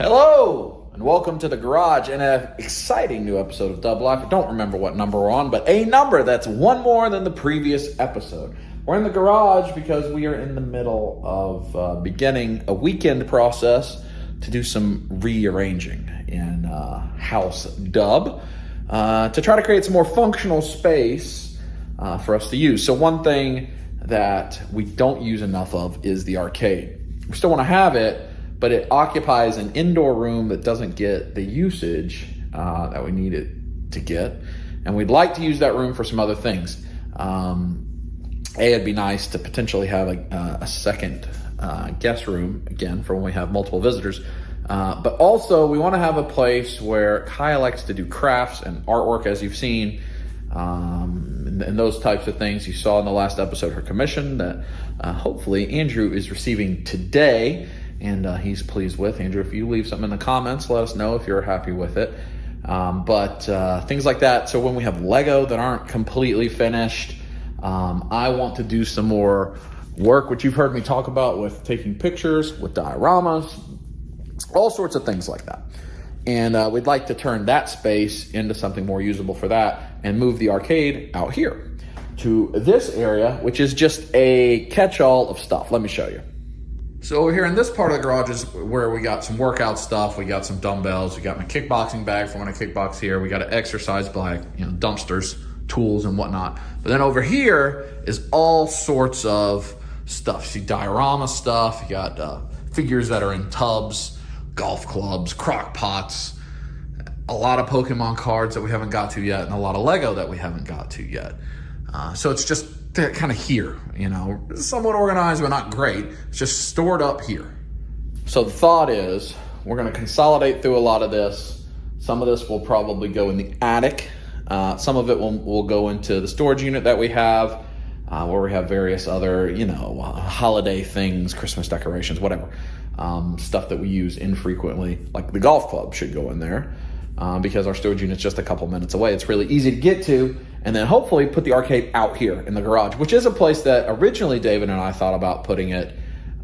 Hello, and welcome to the garage and an exciting new episode of Dub Life. I don't remember what number we're on, but a number that's one more than the previous episode. We're in the garage because we are in the middle of beginning a weekend process to do some rearranging in House Dub to try to create some more functional space for us to use. So one thing that we don't use enough of is the arcade. We still want to have it, but it occupies an indoor room that doesn't get the usage that we need it to get. And we'd like to use that room for some other things. It'd be nice to potentially have a second guest room, again, for when we have multiple visitors. But also, we want to have a place where Kaya likes to do crafts and artwork, as you've seen, and those types of things. You saw in the last episode her commission that hopefully Andrew is receiving today. And he's pleased with. Andrew, if you leave something in the comments, let us know if you're happy with it. But things like that. So when we have Lego that aren't completely finished, I want to do some more work, which you've heard me talk about with taking pictures, with dioramas, all sorts of things like that. And we'd like to turn that space into something more usable for that and move the arcade out here to this area, which is just a catch-all of stuff. Let me show you. So over here in this part of the garage is where we got some workout stuff. We got some dumbbells. We got my kickboxing bag for when I kickbox here. We got an exercise bag, dumpsters, tools and whatnot. But then over here is all sorts of stuff. See diorama stuff. You got figures that are in tubs, golf clubs, crock pots, a lot of Pokemon cards that we haven't got to yet, and a lot of Lego that we haven't got to yet. So it's just kind of here, somewhat organized, but not great. It's just stored up here. So the thought is we're going to consolidate through a lot of this. Some of this will probably go in the attic. Some of it will go into the storage unit that we have, where we have various other, holiday things, Christmas decorations, whatever. Stuff that we use infrequently, like the golf club should go in there. Because our storage unit's just a couple minutes away. It's really easy to get to, and then hopefully put the arcade out here in the garage, which is a place that originally David and I thought about putting it.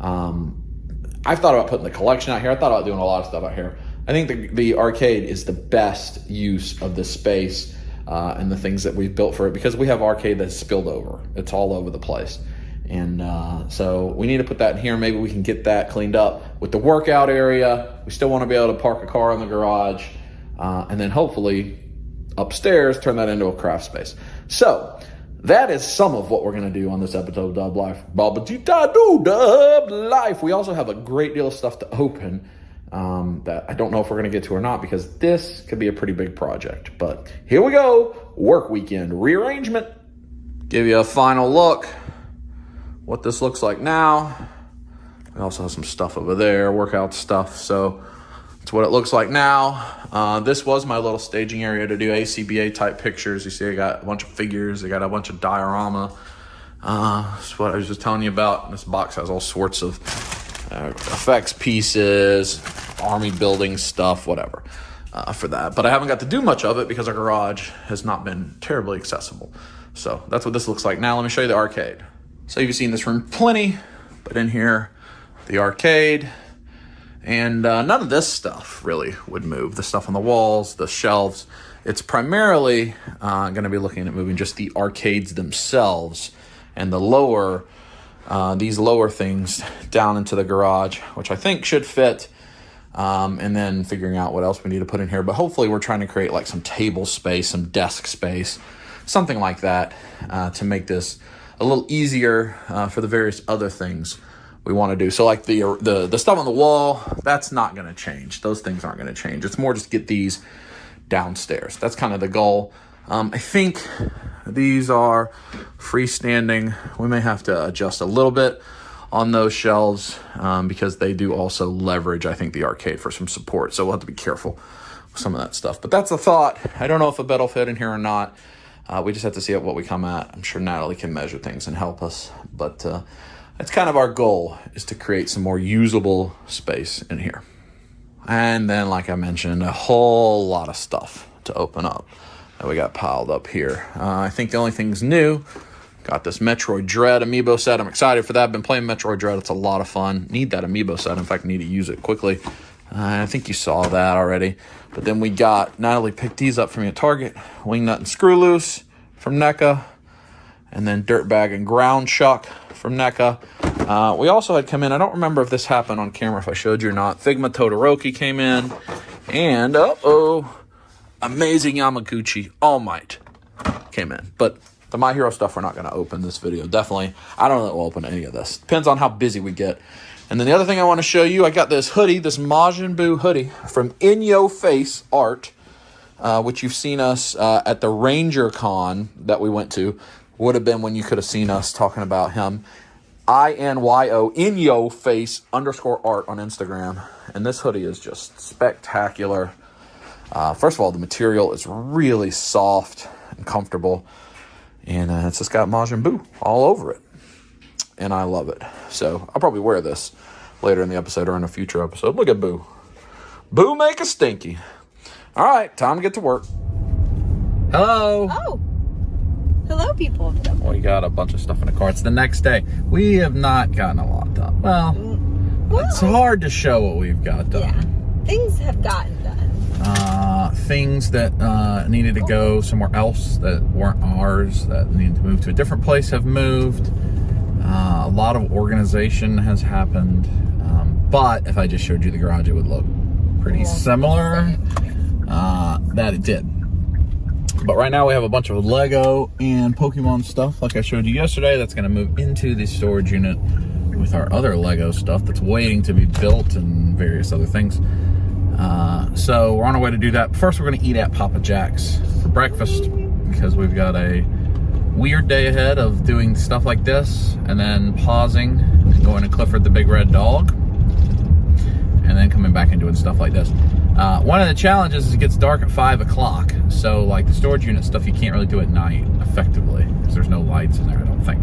I thought about putting the collection out here. I thought about doing a lot of stuff out here. I think the arcade is the best use of this space and the things that we've built for it, because we have arcade that's spilled over. It's all over the place. And so we need to put that in here. Maybe we can get that cleaned up with the workout area. We still want to be able to park a car in the garage. And then hopefully upstairs, turn that into a craft space. So that is some of what we're going to do on this episode of Dub Life. Dub Life. We also have a great deal of stuff to open that I don't know if we're going to get to or not, because this could be a pretty big project. But here we go. Work weekend rearrangement. Give you a final look what this looks like now. We also have some stuff over there, workout stuff. So that's what it looks like now. This was my little staging area to do ACBA type pictures. You see I got a bunch of figures. I got a bunch of diorama. That's what I was just telling you about. This box has all sorts of effects pieces, army building stuff, whatever, for that. But I haven't got to do much of it because our garage has not been terribly accessible. So that's what this looks like now. Let me show you the arcade. So you've seen this room plenty, but in here, the arcade. And none of this stuff really would move. The stuff on the walls, the shelves. It's primarily going to be looking at moving just the arcades themselves and the lower, these lower things down into the garage, which I think should fit. And then figuring out what else we need to put in here. But hopefully we're trying to create like some table space, some desk space, something like that to make this a little easier for the various other things we want to do. So like the stuff on the wall, that's not going to change. Those things aren't going to change. It's more just get these downstairs. That's kind of the goal. I think these are freestanding. We may have to adjust a little bit on those shelves because they do also leverage, I think, the arcade for some support. So we'll have to be careful with some of that stuff. But that's the thought. I don't know if a bed will fit in here or not. We just have to see what we come at. I'm sure Natalie can measure things and help us. But that's kind of our goal, is to create some more usable space in here. And then, like I mentioned, a whole lot of stuff to open up that we got piled up here. I think the only thing's new, got this Metroid Dread amiibo set. I'm excited for that. I've been playing Metroid Dread. It's a lot of fun. Need that amiibo set. In fact, need to use it quickly. I think you saw that already. But then we got, Natalie picked these up for me at Target. Wingnut and Screw Loose from NECA. And then Dirtbag and Ground Chuck from NECA. We also had come in, I don't remember if this happened on camera, if I showed you or not. Figma Todoroki came in. And, Amazing Yamaguchi All Might came in. But the My Hero stuff we're not going to open this video. Definitely, I don't know that we'll open any of this. Depends on how busy we get. And then the other thing I want to show you, I got this hoodie, this Majin Buu hoodie from In Yo Face Art, which you've seen us at the Ranger Con that we went to. Would have been when you could have seen us talking about him. INYO, In Yo Face _ art on Instagram. And this hoodie is just spectacular. First of all, the material is really soft and comfortable. And it's just got Majin Buu all over it. And I love it. So I'll probably wear this later in the episode or in a future episode. Look at Boo. Boo make a stinky. All right, time to get to work. Hello. Oh. Hello, people. We got a bunch of stuff in the car. It's the next day. We have not gotten a lot done. Well, it's hard to show what we've got done. Yeah, things have gotten done. Things that needed to go somewhere else that weren't ours, that needed to move to a different place, have moved. A lot of organization has happened, but if I just showed you the garage, it would look pretty similar. That it did. But right now we have a bunch of Lego and Pokemon stuff, like I showed you yesterday. That's going to move into the storage unit with our other Lego stuff that's waiting to be built and various other things. So we're on our way to do that. First, we're going to eat at Papa Jack's for breakfast because we've got a weird day ahead of doing stuff like this, and then pausing and going to Clifford the Big Red Dog, and then coming back and doing stuff like this. One of the challenges is it gets dark at 5 o'clock, so like the storage unit stuff you can't really do at night effectively because there's no lights in there, I don't think.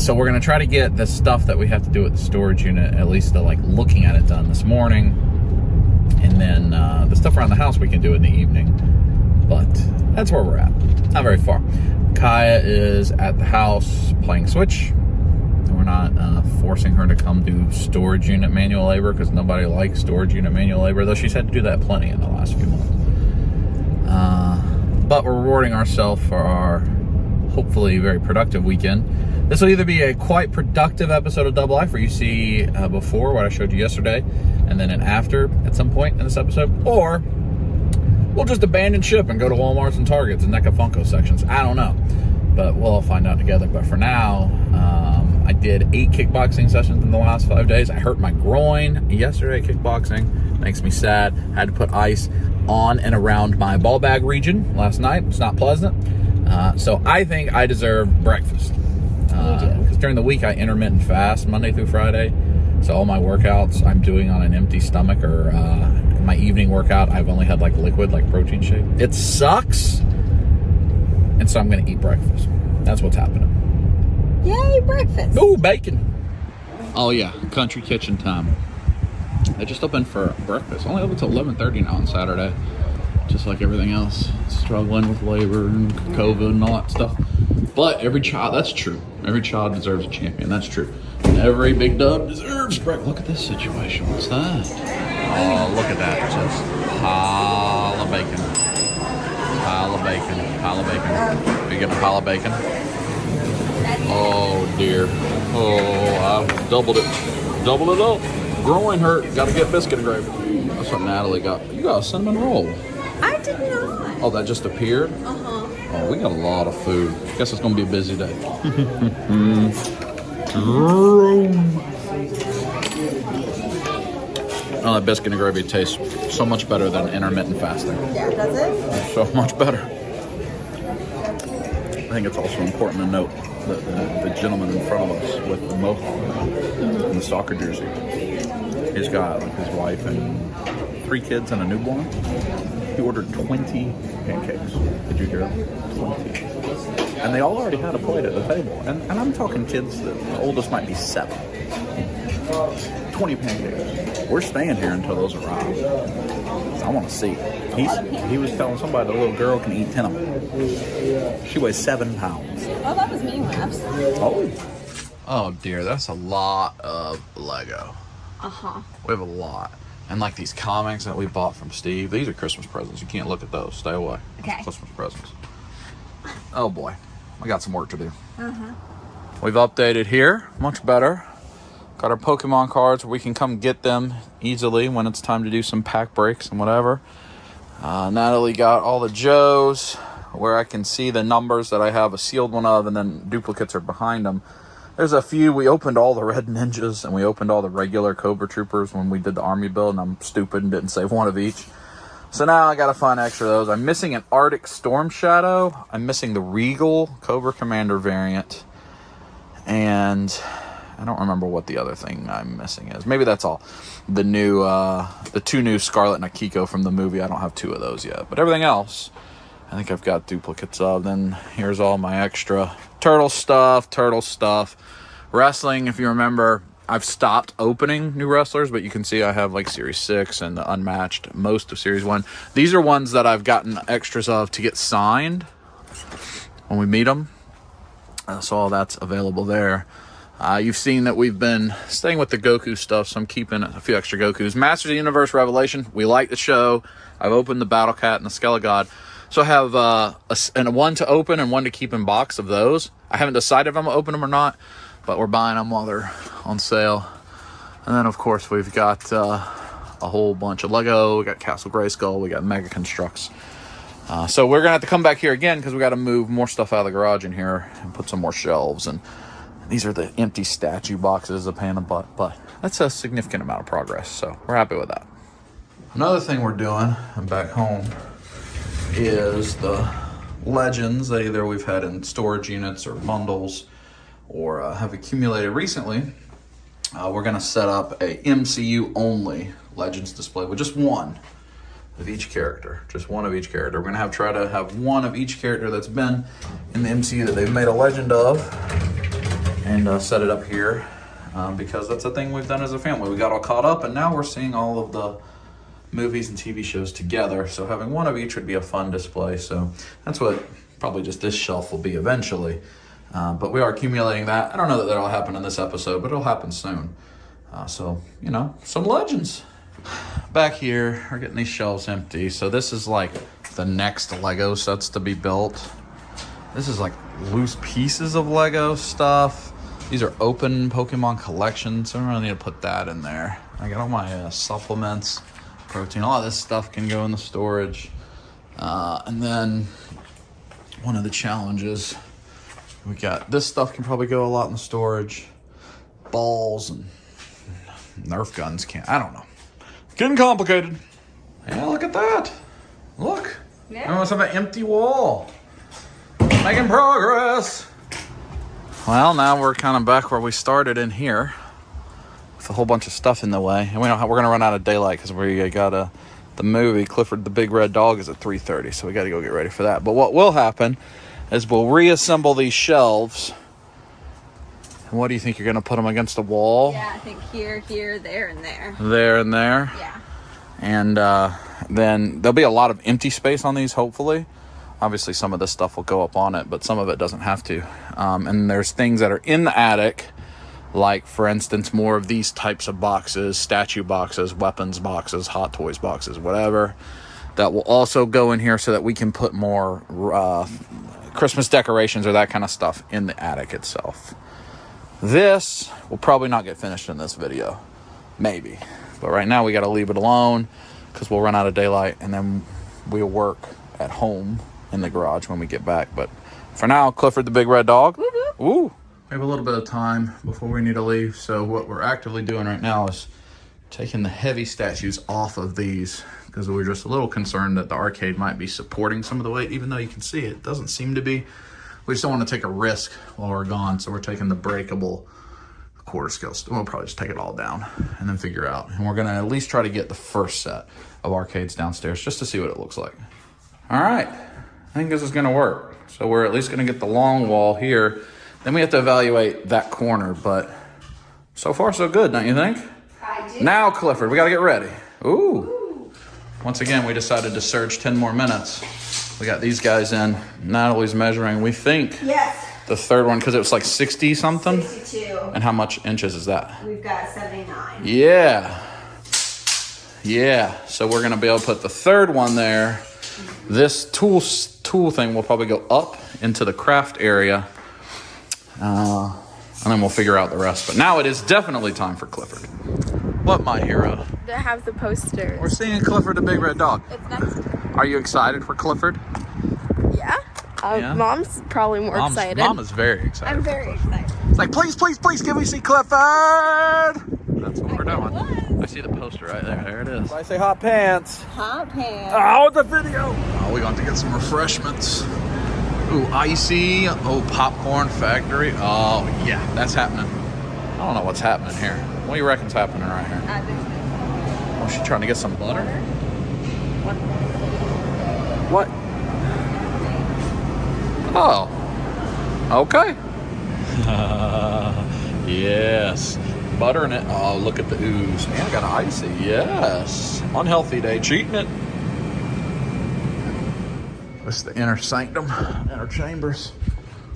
So we're going to try to get the stuff that we have to do at the storage unit, at least the like looking at it, done this morning, and then the stuff around the house we can do in the evening. But that's where we're at. Not very far. Kaya is at the house playing Switch. We're not forcing her to come do storage unit manual labor because nobody likes storage unit manual labor, though she's had to do that plenty in the last few months. But we're rewarding ourselves for our hopefully very productive weekend. This will either be a quite productive episode of Double Life where you see before what I showed you yesterday and then an after at some point in this episode, or we'll just abandon ship and go to Walmart's and Targets and NECA Funko sections. I don't know, but we'll all find out together. But for now, I did 8 kickboxing sessions in the last 5 days. I hurt my groin yesterday kickboxing. Makes me sad. Had to put ice on and around my ball bag region last night. It's not pleasant. So I think I deserve breakfast. Because during the week I intermittent fast Monday through Friday. So all my workouts I'm doing on an empty stomach, or my evening workout I've only had like liquid, like protein shake. It sucks. And so I'm going to eat breakfast. That's what's happening. Yay, breakfast. Ooh, bacon. Oh yeah, country kitchen time. I just opened for breakfast. Only open till 11:30 now on Saturday. Just like everything else. Struggling with labor and COVID and all that stuff. But every child, that's true. Every child deserves a champion. That's true. And every big dub deserves breakfast. Look at this situation. What's that? Oh, look at that. Just pile of bacon. Pile of bacon. Pile of bacon. Are you getting a pile of bacon? Oh dear. Oh, I doubled it. Doubled it up. Groin hurt. Got to get biscuit and gravy. That's what Natalie got. You got a cinnamon roll. I did not. Oh, that just appeared? Uh-huh. Oh, we got a lot of food. Guess it's going to be a busy day. Oh, that biscuit and gravy tastes so much better than intermittent fasting. Yeah, does it? So much better. I think it's also important to note that the gentleman in front of us with the mohawk and the soccer jersey, he's got his wife and 3 kids and a newborn. He ordered 20 pancakes. Did you hear that? 20. And they all already had a plate at the table. And I'm talking kids that the oldest might be 7. 20 pancakes. We're staying here until those arrive. I want to see. He was telling somebody the little girl can eat 10 of them. She weighs 7 pounds. Oh, that was me laughs. Oh dear, that's a lot of Lego. Uh-huh. We have a lot. And like these comics that we bought from Steve. These are Christmas presents. You can't look at those. Stay away. Okay. Christmas presents. Oh boy. I got some work to do. We've updated here. Much better. Got our Pokemon cards where we can come get them easily when it's time to do some pack breaks and whatever. Natalie got all the Joes where I can see the numbers that I have a sealed one of, and then duplicates are behind them. There's a few. We opened all the Red Ninjas and we opened all the regular Cobra Troopers when we did the army build, and I'm stupid and didn't save one of each. So now I gotta find extra of those. I'm missing an Arctic Storm Shadow. I'm missing the Regal Cobra Commander variant. And I don't remember what the other thing I'm missing is. Maybe that's all. The new, the 2 new Scarlet and Akiko from the movie. I don't have 2 of those yet. But everything else, I think I've got duplicates of. Then here's all my extra turtle stuff. Wrestling, if you remember, I've stopped opening new wrestlers, but you can see I have like Series 6 and the unmatched, most of Series 1. These are ones that I've gotten extras of to get signed when we meet them. So all that's available there. You've seen that we've been staying with the Goku stuff, so I'm keeping a few extra Gokus. Masters of the Universe Revelation, we like the show. I've opened the Battle Cat and the Skelegod. So I have a one to open and one to keep in box of those. I haven't decided if I'm going to open them or not, but we're buying them while they're on sale. And then, of course, we've got a whole bunch of Lego. We got Castle Grayskull. We got Mega Constructs. So we're going to have to come back here again because we got to move more stuff out of the garage in here and put some more shelves. And these are the empty statue boxes, a pain in the butt, but that's a significant amount of progress. So we're happy with that. Another thing we're doing back home is the Legends that either we've had in storage units or bundles or have accumulated recently. We're going to set up a MCU only Legends display with just one of each character. Just one of each character. We're going to try to have one of each character that's been in the MCU that they've made a legend of, and set it up here because that's a thing we've done as a family. We got all caught up, and now we're seeing all of the movies and TV shows together. So having one of each would be a fun display. So that's what probably just this shelf will be eventually. But we are accumulating that. I don't know that that'll happen in this episode, but it'll happen soon. So, you know, some Legends. Back here, we're getting these shelves empty. So this is like the next Lego sets to be built. This is like loose pieces of Lego stuff. These are open Pokemon collections, so I don't really need to put that in there. I got all my supplements, protein, all of this stuff can go in the storage. And then one of the challenges, we got this stuff can probably go a lot in the storage. Balls and Nerf guns can't, I don't know. Getting complicated. Yeah, look at that. Look. Yeah. I almost have an empty wall. Making progress. Well, now we're kind of back where we started in here with a whole bunch of stuff in the way. And we're going to run out of daylight because we got the movie Clifford the Big Red Dog is at 3:30, so we got to go get ready for that. But what will happen is we'll reassemble these shelves. And what do you think? You're going to put them against the wall? Yeah, I think here, there, and there. There and there? Yeah. And then there'll be a lot of empty space on these, hopefully. Obviously, some of this stuff will go up on it, but some of it doesn't have to. And there's things that are in the attic, like, for instance, more of these types of boxes, statue boxes, weapons boxes, Hot Toys boxes, whatever, that will also go in here so that we can put more Christmas decorations or that kind of stuff in the attic itself. This will probably not get finished in this video. Maybe. But right now we got to leave it alone because we'll run out of daylight, and then we'll work at home in the garage when we get back. But for now, Clifford the Big Red Dog. Ooh. We have a little bit of time before we need to leave. So what we're actively doing right now is taking the heavy statues off of these because we're just a little concerned that the arcade might be supporting some of the weight, even though you can see it doesn't seem to be. We just don't want to take a risk while we're gone, so we're taking the breakable quarter scale. We'll probably just take it all down and then figure out. And we're going to at least try to get the first set of arcades downstairs just to see what it looks like. All right. I think this is going to work. So we're at least going to get the long wall here. Then we have to evaluate that corner, but so far so good, don't you think? I do. Now, Clifford, we got to get ready. Ooh. Once again, we decided to surge 10 more minutes. We got these guys in. Natalie's measuring. We think Yes. the third one, because it was like 60 something. 62. And how much inches is that? We've got 79. Yeah. Yeah, so we're going to be able to put the third one there. This tool thing will probably go up into the craft area. And then we'll figure out the rest. But now it is definitely time for Clifford. What, my hero? They have the posters. We're seeing Clifford the Big Red Dog. It's next. Are you excited for Clifford? Yeah. Yeah. Mom's probably more excited. Mom is very excited. I'm very excited. It's like, please, please, please, can we see Clifford? That's what we're doing. I see the poster right there. There it is. I say hot pants. Hot pants. Oh, the video. Oh, we're going to get some refreshments. Ooh, icy. Oh, popcorn factory. Oh, yeah, that's happening. I don't know what's happening here. What do you reckon's happening right here? Oh, she's trying to get some butter? What? Oh. Okay. Yes. Butter in it. Oh, look at the ooze. Man, I got icy. Yes. Unhealthy day. Cheating it. This is the inner sanctum. Inner chambers.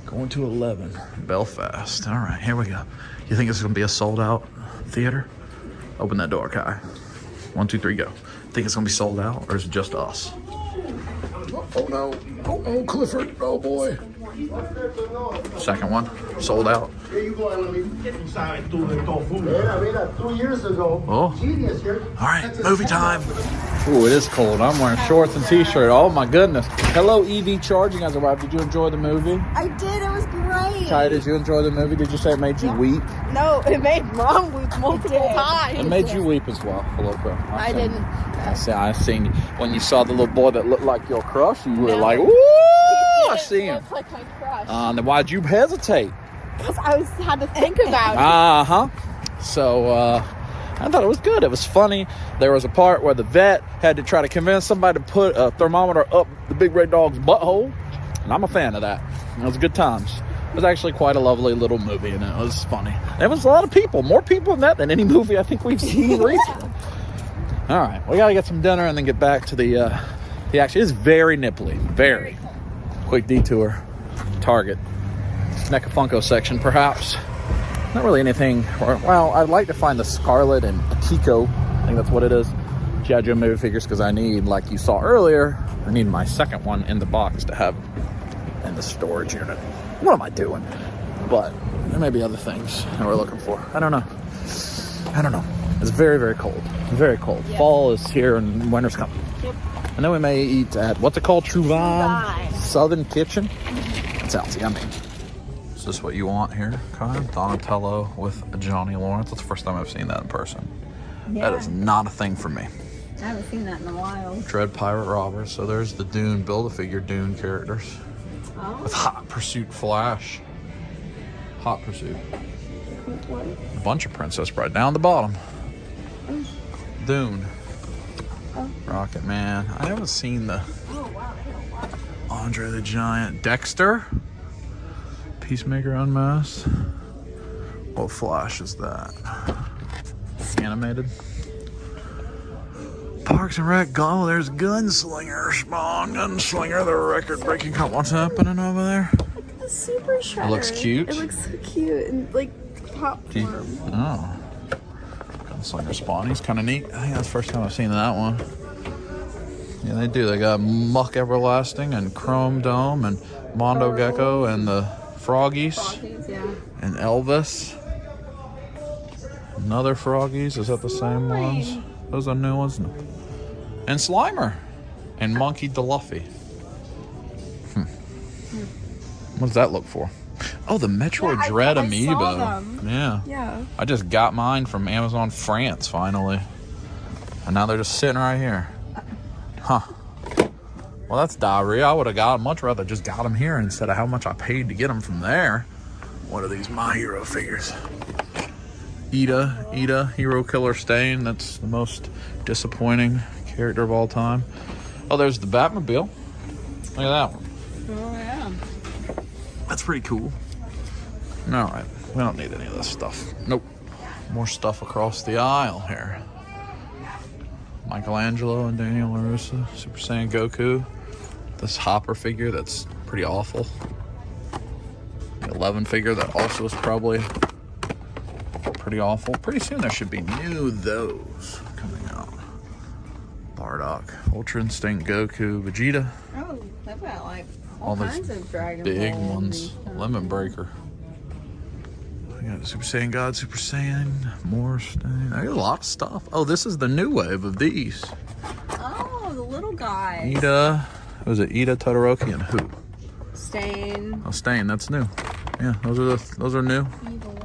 Going to 11. Belfast. All right, here we go. You think it's going to be a sold out theater? Open that door, Kai. 1, 2, 3, go. Think it's going to be sold out, or is it just us? Oh no. Oh no, Clifford. Oh boy. Second one, sold out. Mira, 2 years ago. Oh. All right, movie time. Ooh, it is cold. I'm wearing shorts and t-shirt. Oh my goodness. Hello, EV charging has arrived. Did you enjoy the movie? I did. It was great. Kai, did you enjoy the movie? Did you say it made you weep? No, it made Mom weep multiple times. It made you weep as well. Hello, bro. I didn't. I seen you. When you saw the little boy that looked like your crush, you were like, "Ooh!" I see him. Look like my crush. Then why'd you hesitate? Because I had to think about it. So I thought it was good. It was funny. There was a part where the vet had to try to convince somebody to put a thermometer up the Big Red Dog's butthole, and I'm a fan of that. It was good times. It was actually quite a lovely little movie, and it was funny. There was a lot of people, more people in that than any movie I think we've seen recently. All right, we got to get some dinner and then get back to the action. It's very nipply, very. Quick detour. Target. NECA Funko section, perhaps. Not really anything. Well, I'd like to find the Scarlet and Akiko. I think that's what it is. G.I. Joe movie figures, because I need, like you saw earlier, I need my second one in the box to have in the storage unit. What am I doing? But there may be other things that we're looking for. I don't know. It's very, very cold. Very cold. Yep. Fall is here and winter's coming. Yep. And then we may eat at, what's it called? Trouvain Southern Kitchen. That sounds yummy. Is this what you want here, Kai? Donatello with Johnny Lawrence. That's the first time I've seen that in person. Yeah. That is not a thing for me. I haven't seen that in a while. Dread Pirate Roberts. So there's the Dune, Build-A-Figure Dune characters. Oh. With Hot Pursuit Flash. Hot Pursuit. A bunch of Princess Bride. Down the bottom. Oh. Dune. Oh. Rocket Man. I haven't seen the Andre the Giant. Dexter. Peacemaker Unmasked. What Flash is that? Animated. Parks and Rec. Oh, there's Gunslinger. Spawn Gunslinger. The record-breaking. What's happening over there? Look at the Super Shredder. It looks cute. It looks so cute and like popcorn. Oh. Gunslinger Spawn. He's kind of neat. I think that's the first time I've seen that one. Yeah, they do. They got Muck Everlasting and Chrome Dome and Mondo Gecko and the Froggies, yeah. And Elvis. Another Froggies. Is that the same ones? Those are new ones. And Slimer. And Monkey DeLuffy. What does that look for? Oh, the Metroid Dread amiibo. Yeah. I just got mine from Amazon France, finally. And now they're just sitting right here. Huh. Well, that's diarrhea. I would have much rather just got them here instead of how much I paid to get them from there. What are these My Hero figures? Ida, Hero Killer Stain. That's the most disappointing character of all time. Oh, there's the Batmobile. Look at that one. Oh, yeah. That's pretty cool. All right. We don't need any of this stuff. Nope. More stuff across the aisle here. Michelangelo and Daniel LaRusso. Super Saiyan Goku. This Hopper figure that's pretty awful. The 11 figure that also is probably pretty awful. Pretty soon there should be new those coming out. Bardock, Ultra Instinct, Goku, Vegeta. Oh, they've got like all All those kinds of Dragon big Balls ones. and stuff. Lemon Breaker. I got Super Saiyan God, Super Saiyan, more Stain. I got a lot of stuff. Oh, this is the new wave of these. Oh, the little guy. Ida, was it Ida, Todoroki, and who? Stain. Oh, Stain, that's new. Yeah, those are new. Evil.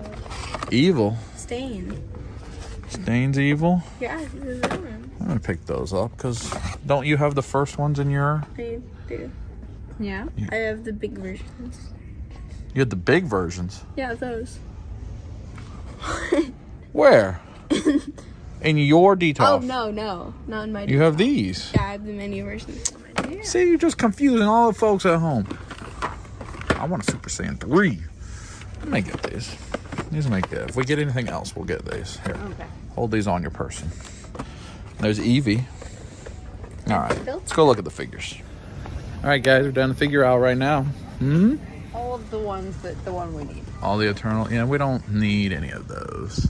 Evil. Stain. Stain's evil. Yeah, he's a villain. I'm gonna pick those up because don't you have the first ones in your? I do. Yeah. I have the big versions. You had the big versions. Yeah, those. Where? In your detox. Oh, no. Not in my You have these. Yeah, I have the menu versions. Yeah. See, you're just confusing all the folks at home. I want a Super Saiyan 3. I may get these. These make good. If we get anything else, we'll get these. Here. Okay. Hold these on your person. There's Eevee. All right. Let's go look at the figures. All right, guys. We're done the figure out right now. All of the ones the one we need. All the Eternal. Yeah, we don't need any of those.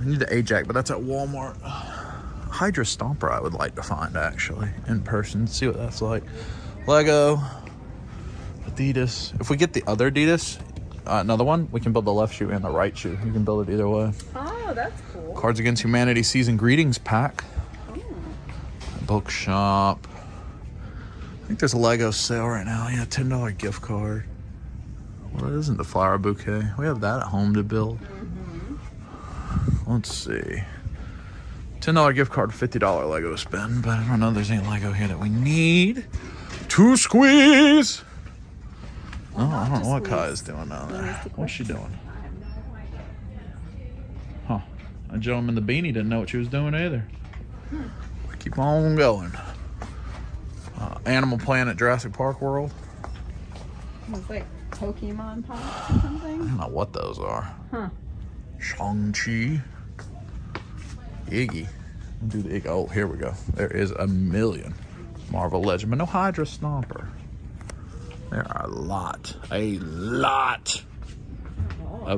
We need the Ajax, but that's at Walmart. Hydra Stomper I would like to find, actually, in person. See what that's like. Lego. Adidas. If we get the other Adidas, another one, we can build the left shoe and the right shoe. You can build it either way. Oh, that's cool. Cards Against Humanity Season Greetings pack. Bookshop. I think there's a Lego sale right now. Yeah, $10 gift card. Well, it isn't the flower bouquet. We have that at home to build. Let's see. $10 gift card, $50 Lego spend, but I don't know if there's any Lego here that we need to squeeze. Oh, I don't know what Kai is doing down there. What's she doing? Huh. A gentleman in the beanie didn't know what she was doing either. Keep on going. Animal Planet, Jurassic Park World. It's like Pokemon pops or something. I don't know what those are. Huh. Shang-Chi. Iggy. Do the Iggy. Oh, here we go. There is a million Marvel Legend, but no Hydra Stomper. There are a lot of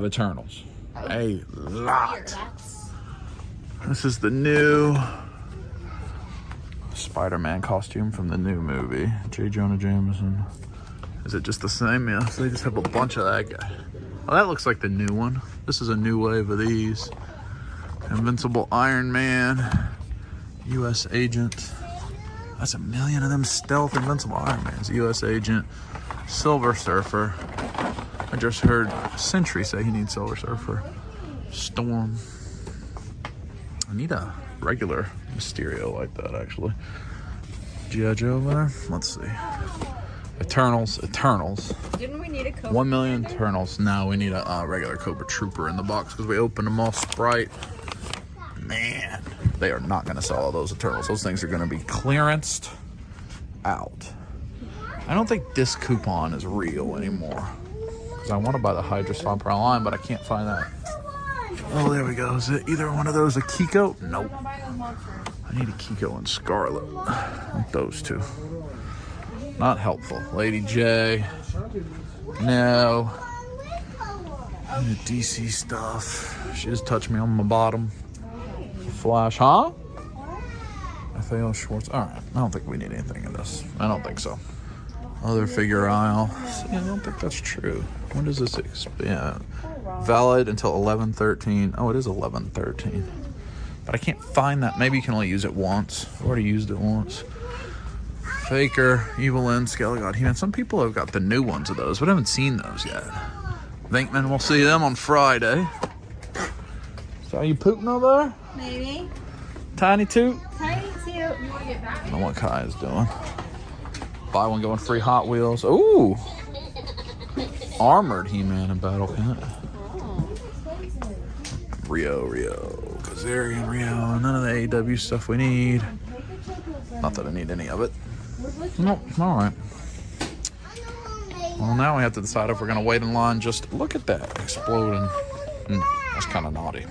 Eternals. A lot. This is the new Spider-Man costume from the new movie. J. Jonah Jameson. Is it just the same? Yeah, so they just have a bunch of that guy. Oh, that looks like the new one. This is a new wave of these. Invincible Iron Man. U.S. Agent. That's a million of them stealth Invincible Iron Mans. U.S. Agent. Silver Surfer. I just heard Sentry say he needs Silver Surfer. Storm. I need a regular Mysterio like that, actually. G.I. Joe over there. Let's see. Eternals. Didn't we need a Cobra? 1 million Eternals. Now we need a regular Cobra Trooper in the box because we opened them all Sprite. Man, they are not going to sell all those Eternals. Those things are going to be clearanced out. I don't think this coupon is real anymore because I want to buy the Hydra Stomper online, but I can't find that. Oh, there we go. Is it either one of those a Kiko? Nope. I need a Kiko and Scarlet. Like those two. Not helpful. Lady J. No. The DC stuff. She just touched me on my bottom. Flash, huh? Raphael Schwartz. Alright. I don't think we need anything in this. I don't think so. Other figure aisle. See, I don't think that's true. When does this expire? Valid until 11/13. Oh, it is 11/13. But I can't find that. Maybe you can only use it once. I've already used it once. Faker, Evil Lyn, Scale God, He-Man. Some people have got the new ones of those, but I haven't seen those yet. Venkman, we'll see them on Friday. So are you pooting over there? Maybe. Tiny Toot? Tiny Toot. I don't know what Kai is doing. Buy one, go one free Hot Wheels. Ooh! Armored He-Man and Battle Cat. Rio, Kazarian, Rio. None of the AEW stuff we need. Not that I need any of it. Nope, alright. Well, now we have to decide if we're going to wait in line. Just look at that exploding. That's kind of naughty.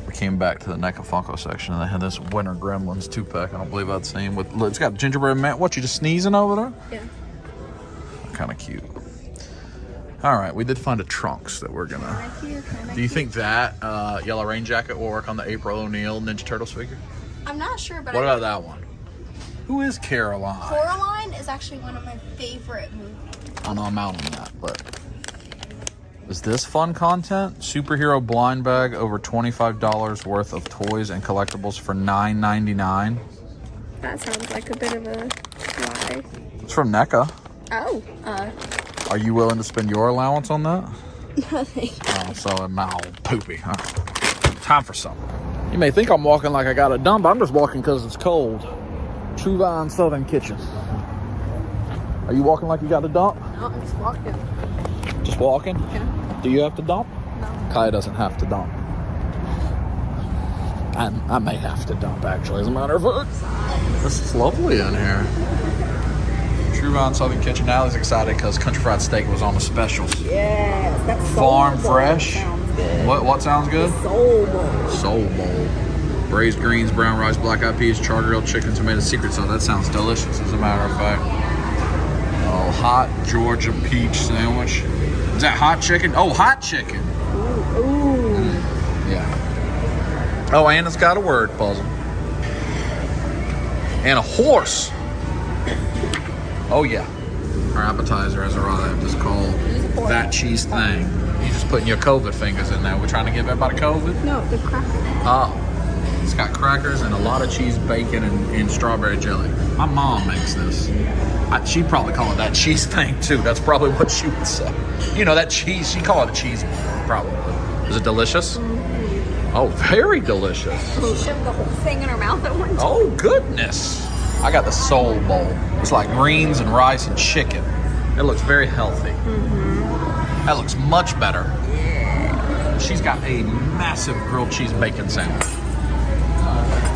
We came back to the NECA Funko section and they had this Winter Gremlins 2-pack. I don't believe I'd seen. It's got gingerbread man. What, you just sneezing over there? Yeah. Kind of cute. Alright, we did find a Trunks that we're going to... Do you think that Yellow Rain jacket will work on the April O'Neil Ninja Turtles figure? I'm not sure, but What about that one? Who is Caroline? Coraline is actually one of my favorite movies. I know I'm out on that, but is this fun content? Superhero blind bag, over $25 worth of toys and collectibles for $9.99. That sounds like a bit of a lie. It's from NECA. Oh, Are you willing to spend your allowance on that? nothing. Oh, so I'm all poopy. Huh? Time for some. You may think I'm walking like I got a dump. I'm just walking because it's cold. True Vine Southern Kitchen. Are you walking like you got a dump? No, I'm just walking. Just walking? Yeah. Do you have to dump? No. Kai doesn't have to dump. I may have to dump, actually, as a matter of fact. This is lovely in here. True Vine Southern Kitchen. Allie's excited because country fried steak was on the specials. Yes, that's Farm fresh. Sounds good. What sounds good? Soul bowl. Soul bowl. Braised greens, brown rice, black eyed peas, char grilled chicken, tomato secret sauce. That sounds delicious, as a matter of fact. Oh, hot Georgia peach sandwich. Is that hot chicken? Oh, hot chicken. Ooh. Yeah. Oh, and it's got a word puzzle. And a horse. Oh, yeah. Our appetizer has arrived. It's called That Cheese Thing. You're just putting your COVID fingers in there. We're trying to give everybody COVID? No, the cracker. Oh. It's got crackers and a lot of cheese, bacon, and strawberry jelly. My mom makes this. She'd probably call it That Cheese Thing, too. That's probably what she would say. You know, that cheese, she'd call it a cheese, probably. Is it delicious? Oh, very delicious. She shoved the whole thing in her mouth at one time. Oh, goodness. I got the soul bowl. It's like greens and rice and chicken. It looks very healthy. That looks much better. Yeah. She's got a massive grilled cheese bacon sandwich.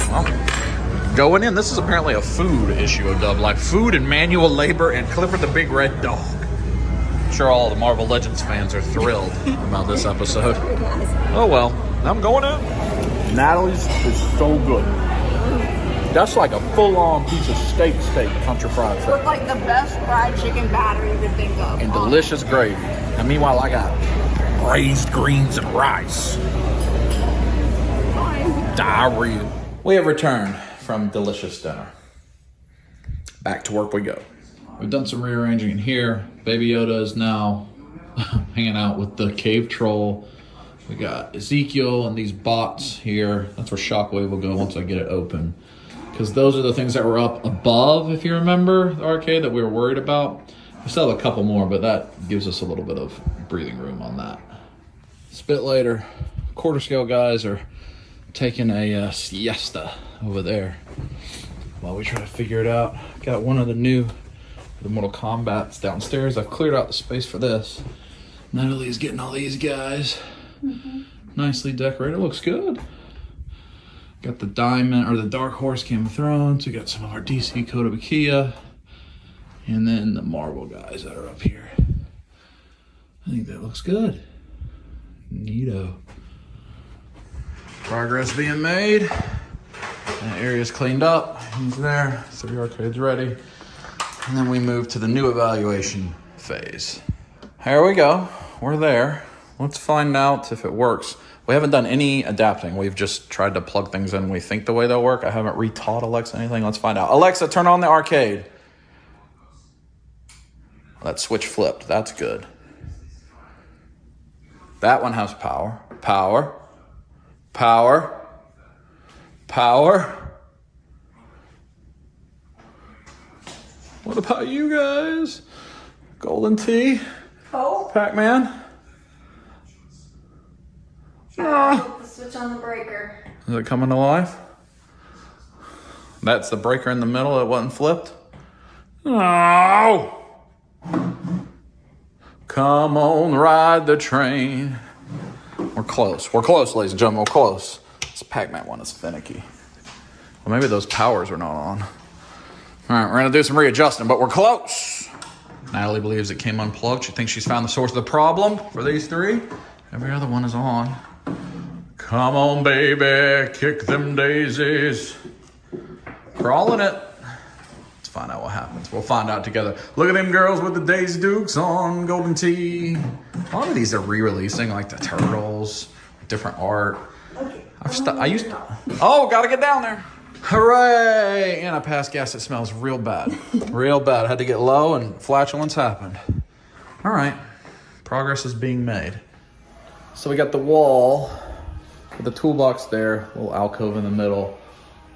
Well, going in, this is apparently a food issue of Dub Life. Food and manual labor and Clifford the Big Red Dog. I'm sure all the Marvel Legends fans are thrilled about this episode. Oh well, I'm going in. Natalie's is so good. That's like a full-on piece of steak, country fried With steak. like the best fried chicken batter you could think of. And delicious gravy. And meanwhile, I got braised greens and rice. Diarrhea. We have returned from delicious dinner. Back to work we go. We've done some rearranging in here. Baby Yoda is now hanging out with the cave troll. We got Ezekiel and these bots here. That's where Shockwave will go once I get it open. Because those are the things that were up above, if you remember, the arcade that we were worried about. We still have a couple more, but that gives us a little bit of breathing room on that. A bit later, quarter scale guys are taking a siesta over there while we try to figure it out. Got one of the Mortal Kombat's downstairs. I've cleared out the space for this. Natalie's getting all these guys nicely decorated. Looks good. Got the diamond or the Dark Horse Game of Thrones. We got some of our DC Code of Ikea. And then the Marvel guys that are up here. I think that looks good. Neato. Progress being made. That area's cleaned up. He's there. 3 arcades ready. And then we move to the new evaluation phase. Here we go. We're there. Let's find out if it works. We haven't done any adapting. We've just tried to plug things in we think the way they'll work. I haven't retaught Alexa anything. Let's find out. Alexa, turn on the arcade. That switch flipped. That's good. That one has power. Power. Power. Power. What about you guys? Golden Tea? Oh. Pac-Man? The switch on the breaker. Is it coming to life? That's the breaker in the middle that wasn't flipped? Oh! Come on, ride the train. We're close. We're close, ladies and gentlemen. We're close. This Pac-Man one is finicky. Well, maybe those powers are not on. All right, we're going to do some readjusting, but we're close. Natalie believes it came unplugged. She thinks she's found the source of the problem for these 3. Every other one is on. Come on, baby. Kick them daisies. Crawling it. Let's find out what happens. We'll find out together. Look at them girls with the Daisy Dukes on Golden Tea. A lot of these are re-releasing, like the Turtles, different art. I used to. Oh, gotta get down there. Hooray! And I passed gas. It smells real bad. Real bad. I had to get low and flatulence happened. All right. Progress is being made. So we got the wall with the toolbox there, little alcove in the middle.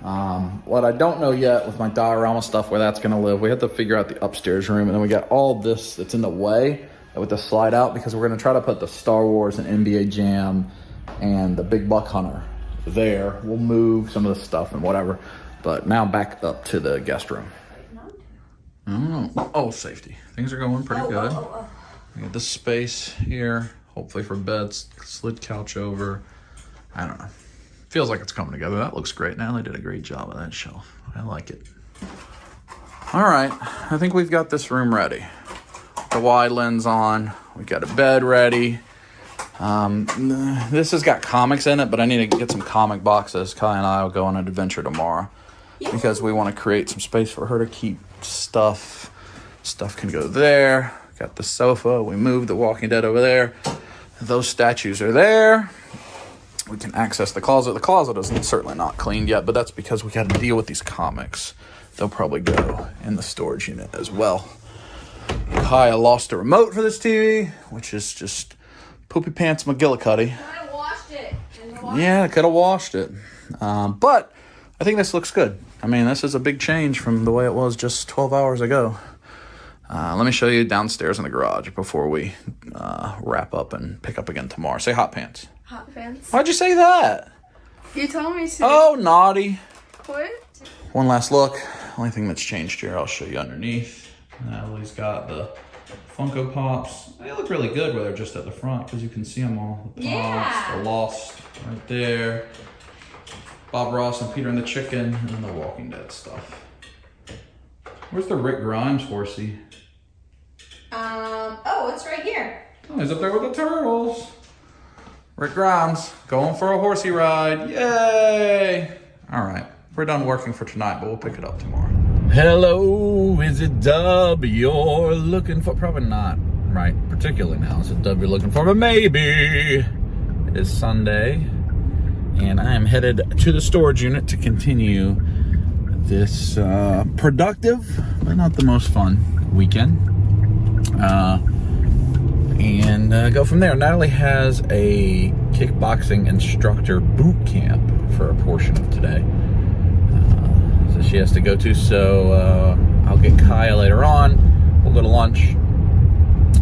What I don't know yet with my diorama stuff where that's going to live, we have to figure out the upstairs room. And then we got all this that's in the way with the slide out because we're going to try to put the Star Wars and NBA Jam and the Big Buck Hunter there. We'll move some of the stuff and whatever. But now back up to the guest room. Oh, safety. Things are going pretty good. We got this space here, hopefully for beds, slid couch over. I don't know. Feels like it's coming together. That looks great. Now they did a great job of that shelf. I like it. All right, I think we've got this room ready. The wide lens on. We got a bed ready. This has got comics in it, but I need to get some comic boxes. Kai and I will go on an adventure tomorrow because we want to create some space for her to keep stuff. Stuff can go there. Got the sofa. We moved the Walking Dead over there. Those statues are there. We can access the closet. The closet is certainly not cleaned yet, but that's because we got to deal with these comics. They'll probably go in the storage unit as well. Kaya lost a remote for this TV, which is just poopy pants McGillicuddy. I washed it. Yeah, I could have washed it. But I think this looks good. I mean, this is a big change from the way it was just 12 hours ago. Let me show you downstairs in the garage before we wrap up and pick up again tomorrow. Say hot pants. Hot pants. Why'd you say that? You told me to. Oh, naughty. What? One last look. Only thing that's changed here, I'll show you underneath. Natalie's got the Funko Pops. They look really good where they're just at the front because you can see them all. The Pops, the Lost right there. Bob Ross and Peter and the Chicken, and then the Walking Dead stuff. Where's the Rick Grimes horsey? Oh, it's right here. Oh, he's up there with the turtles. Rick Grimes going for a horsey ride. Yay! All right, we're done working for tonight, but we'll pick it up tomorrow. Hello, is it Dub you're looking for? Probably not, right? Particularly now, is it Dub you're looking for? But maybe. It is Sunday, and I am headed to the storage unit to continue this productive, but not the most fun weekend. And go from there. Natalie has a kickboxing instructor boot camp for a portion of today. So she has to go to, so I'll get Kaya later on. We'll go to lunch.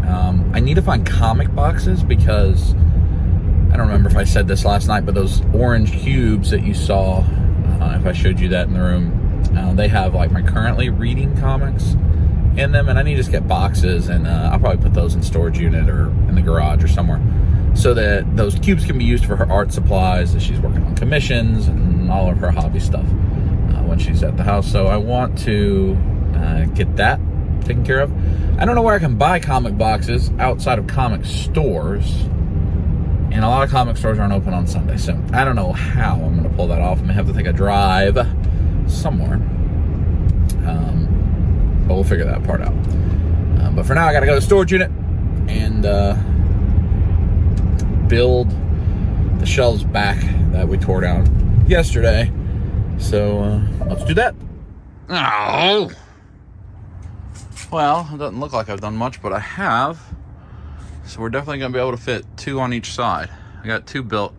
I need to find comic boxes because I don't remember if I said this last night, but those orange cubes that you saw, if I showed you that in the room, they have like my currently reading comics in them, and I need to just get boxes, and I'll probably put those in storage unit or in the garage or somewhere so that those cubes can be used for her art supplies as she's working on commissions and all of her hobby stuff when she's at the house. So I want to get that taken care of. I don't know where I can buy comic boxes outside of comic stores, and a lot of comic stores aren't open on Sunday, so I don't know how I'm going to pull that off. I'm going to have to take a drive somewhere. But we'll figure that part out. But for now, I got to go to the storage unit and build the shelves back that we tore down yesterday. So let's do that. Oh. Well, it doesn't look like I've done much, but I have. So we're definitely going to be able to fit 2 on each side. I got 2 built.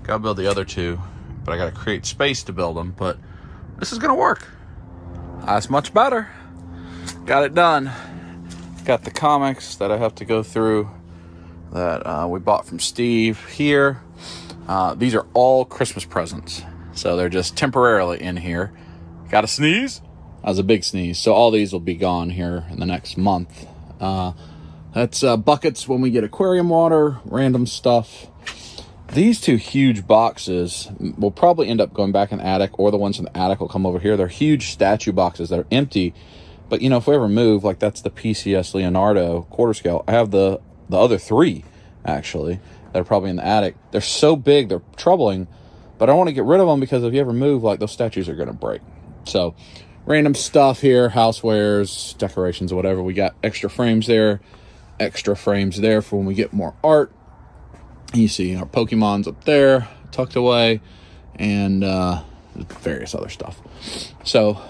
Got to build the other 2, but I got to create space to build them. But this is going to work. That's much better. Got it done. Got the comics that I have to go through that we bought from Steve here. These are all Christmas presents, so they're just temporarily in here. Got a sneeze? That was a big sneeze. So all these will be gone here in the next month. That's buckets when we get aquarium water, random stuff. These 2 huge boxes will probably end up going back in the attic, or the ones in the attic will come over here. They're huge statue boxes that are empty. But, you know, if we ever move, like that's the PCS Leonardo quarter scale. I have the other 3, actually, that are probably in the attic. They're so big, they're troubling. But I want to get rid of them because if you ever move, like those statues are going to break. So, random stuff here, housewares, decorations, whatever. We got extra frames there for when we get more art. You see our Pokemon's up there, tucked away. And various other stuff. So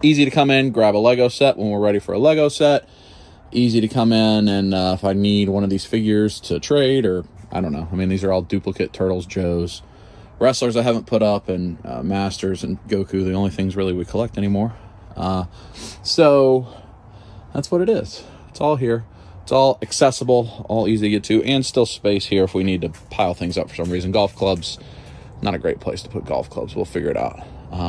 easy to come in, grab a Lego set when we're ready for a Lego set. Easy to come in, and if I need one of these figures to trade, or I don't know. I mean, these are all duplicate Turtles, Joes, wrestlers I haven't put up, and Masters and Goku, the only things really we collect anymore. So that's what it is. It's all here. It's all accessible, all easy to get to, and still space here if we need to pile things up for some reason. Golf clubs, not a great place to put golf clubs. We'll figure it out.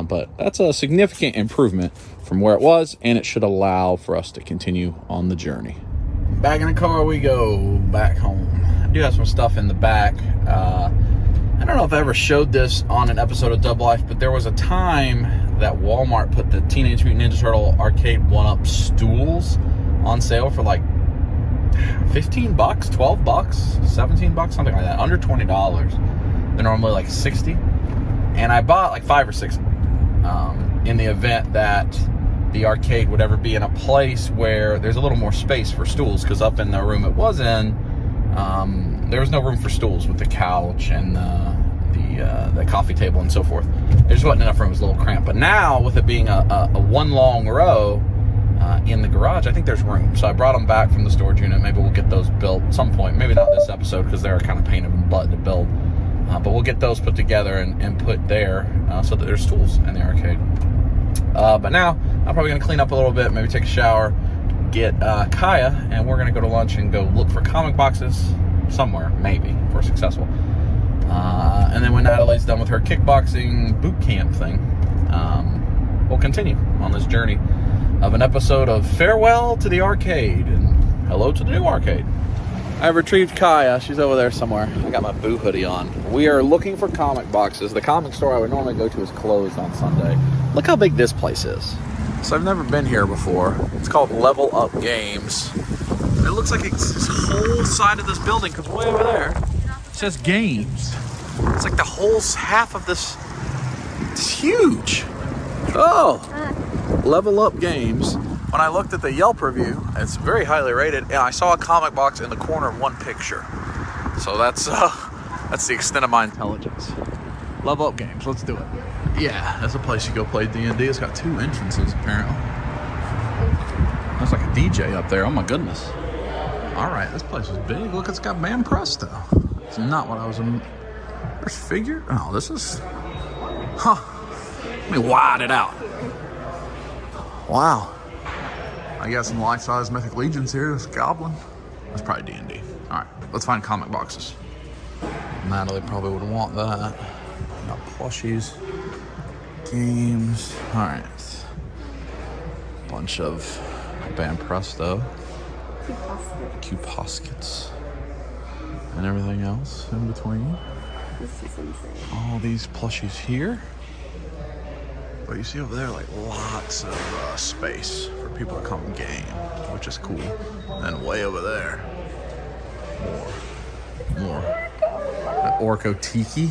But that's a significant improvement from where it was, and it should allow for us to continue on the journey. Back in the car we go, back home. I do have some stuff in the back. I don't know if I ever showed this on an episode of Dub Life, but there was a time that Walmart put the Teenage Mutant Ninja Turtle arcade 1-up stools on sale for like $15, $12, $17, something like that, under $20. They're normally like $60, and I bought like 5 or 6 of them in the event that the arcade would ever be in a place where there's a little more space for stools, because up in the room it was in, there was no room for stools with the couch and the coffee table and so forth. There just wasn't enough room. It was a little cramped. But now, with it being a one long row in the garage, I think there's room. So I brought them back from the storage unit. Maybe we'll get those built at some point. Maybe not this episode, because they're kind of pain in the butt to build. But we'll get those put together and put there so that there's stools in the arcade. But now, I'm probably going to clean up a little bit, maybe take a shower, get Kaya, and we're going to go to lunch and go look for comic boxes somewhere, maybe, if we're successful. And then when Natalie's done with her kickboxing boot camp thing, we'll continue on this journey of an episode of Farewell to the Arcade and Hello to the New Arcade. I've retrieved Kaya. She's over there somewhere. I got my Boo hoodie on. We are looking for comic boxes. The comic store I would normally go to is closed on Sunday. Look how big this place is. So I've never been here before. It's called Level Up Games. It looks like it's this whole side of this building, because way over there it says games. It's like the whole half of this. It's huge. Oh, Level Up Games. When I looked at the Yelp review, it's very highly rated, and I saw a comic box in the corner of one picture. So that's the extent of my intelligence. Level Up Games, let's do it. Yeah, that's a place you go play D&D. It's got 2 entrances, apparently. There's like a DJ up there, oh my goodness. All right, this place is big. Look, it's got Bam Presto. It's not what I was... There's figure? Oh, this is... Huh. Let me wide it out. Wow. I got some life-size Mythic Legions here. This Goblin. That's probably D&D. All right, let's find comic boxes. Natalie probably would want that. Got plushies. Games. All right. Bunch of Bam Presto. Cuposkets. And everything else in between. This is insane. All these plushies here. But you see over there, like, lots of space for people to come game, which is cool. And way over there, more. That Orko Tiki.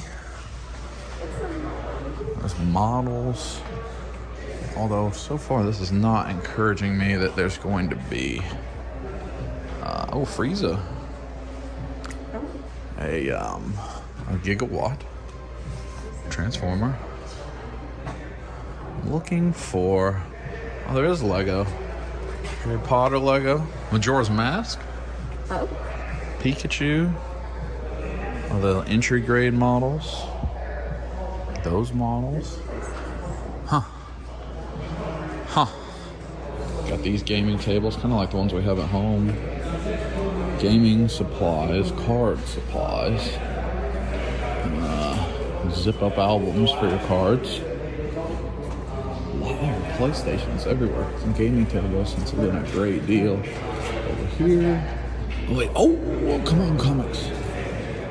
There's models. Although, so far, this is not encouraging me that there's going to be... Frieza. A gigawatt transformer. Looking for... Oh, there is Lego. Harry Potter Lego. Majora's Mask. Oh. Pikachu. Oh, the entry grade models. Those models. Huh. Got these gaming tables, kind of like the ones we have at home. Gaming supplies, card supplies. Zip up albums for your cards. Wow, PlayStations everywhere. Some gaming tables, since it's been a great deal. Over here. Oh wait, come on, comics.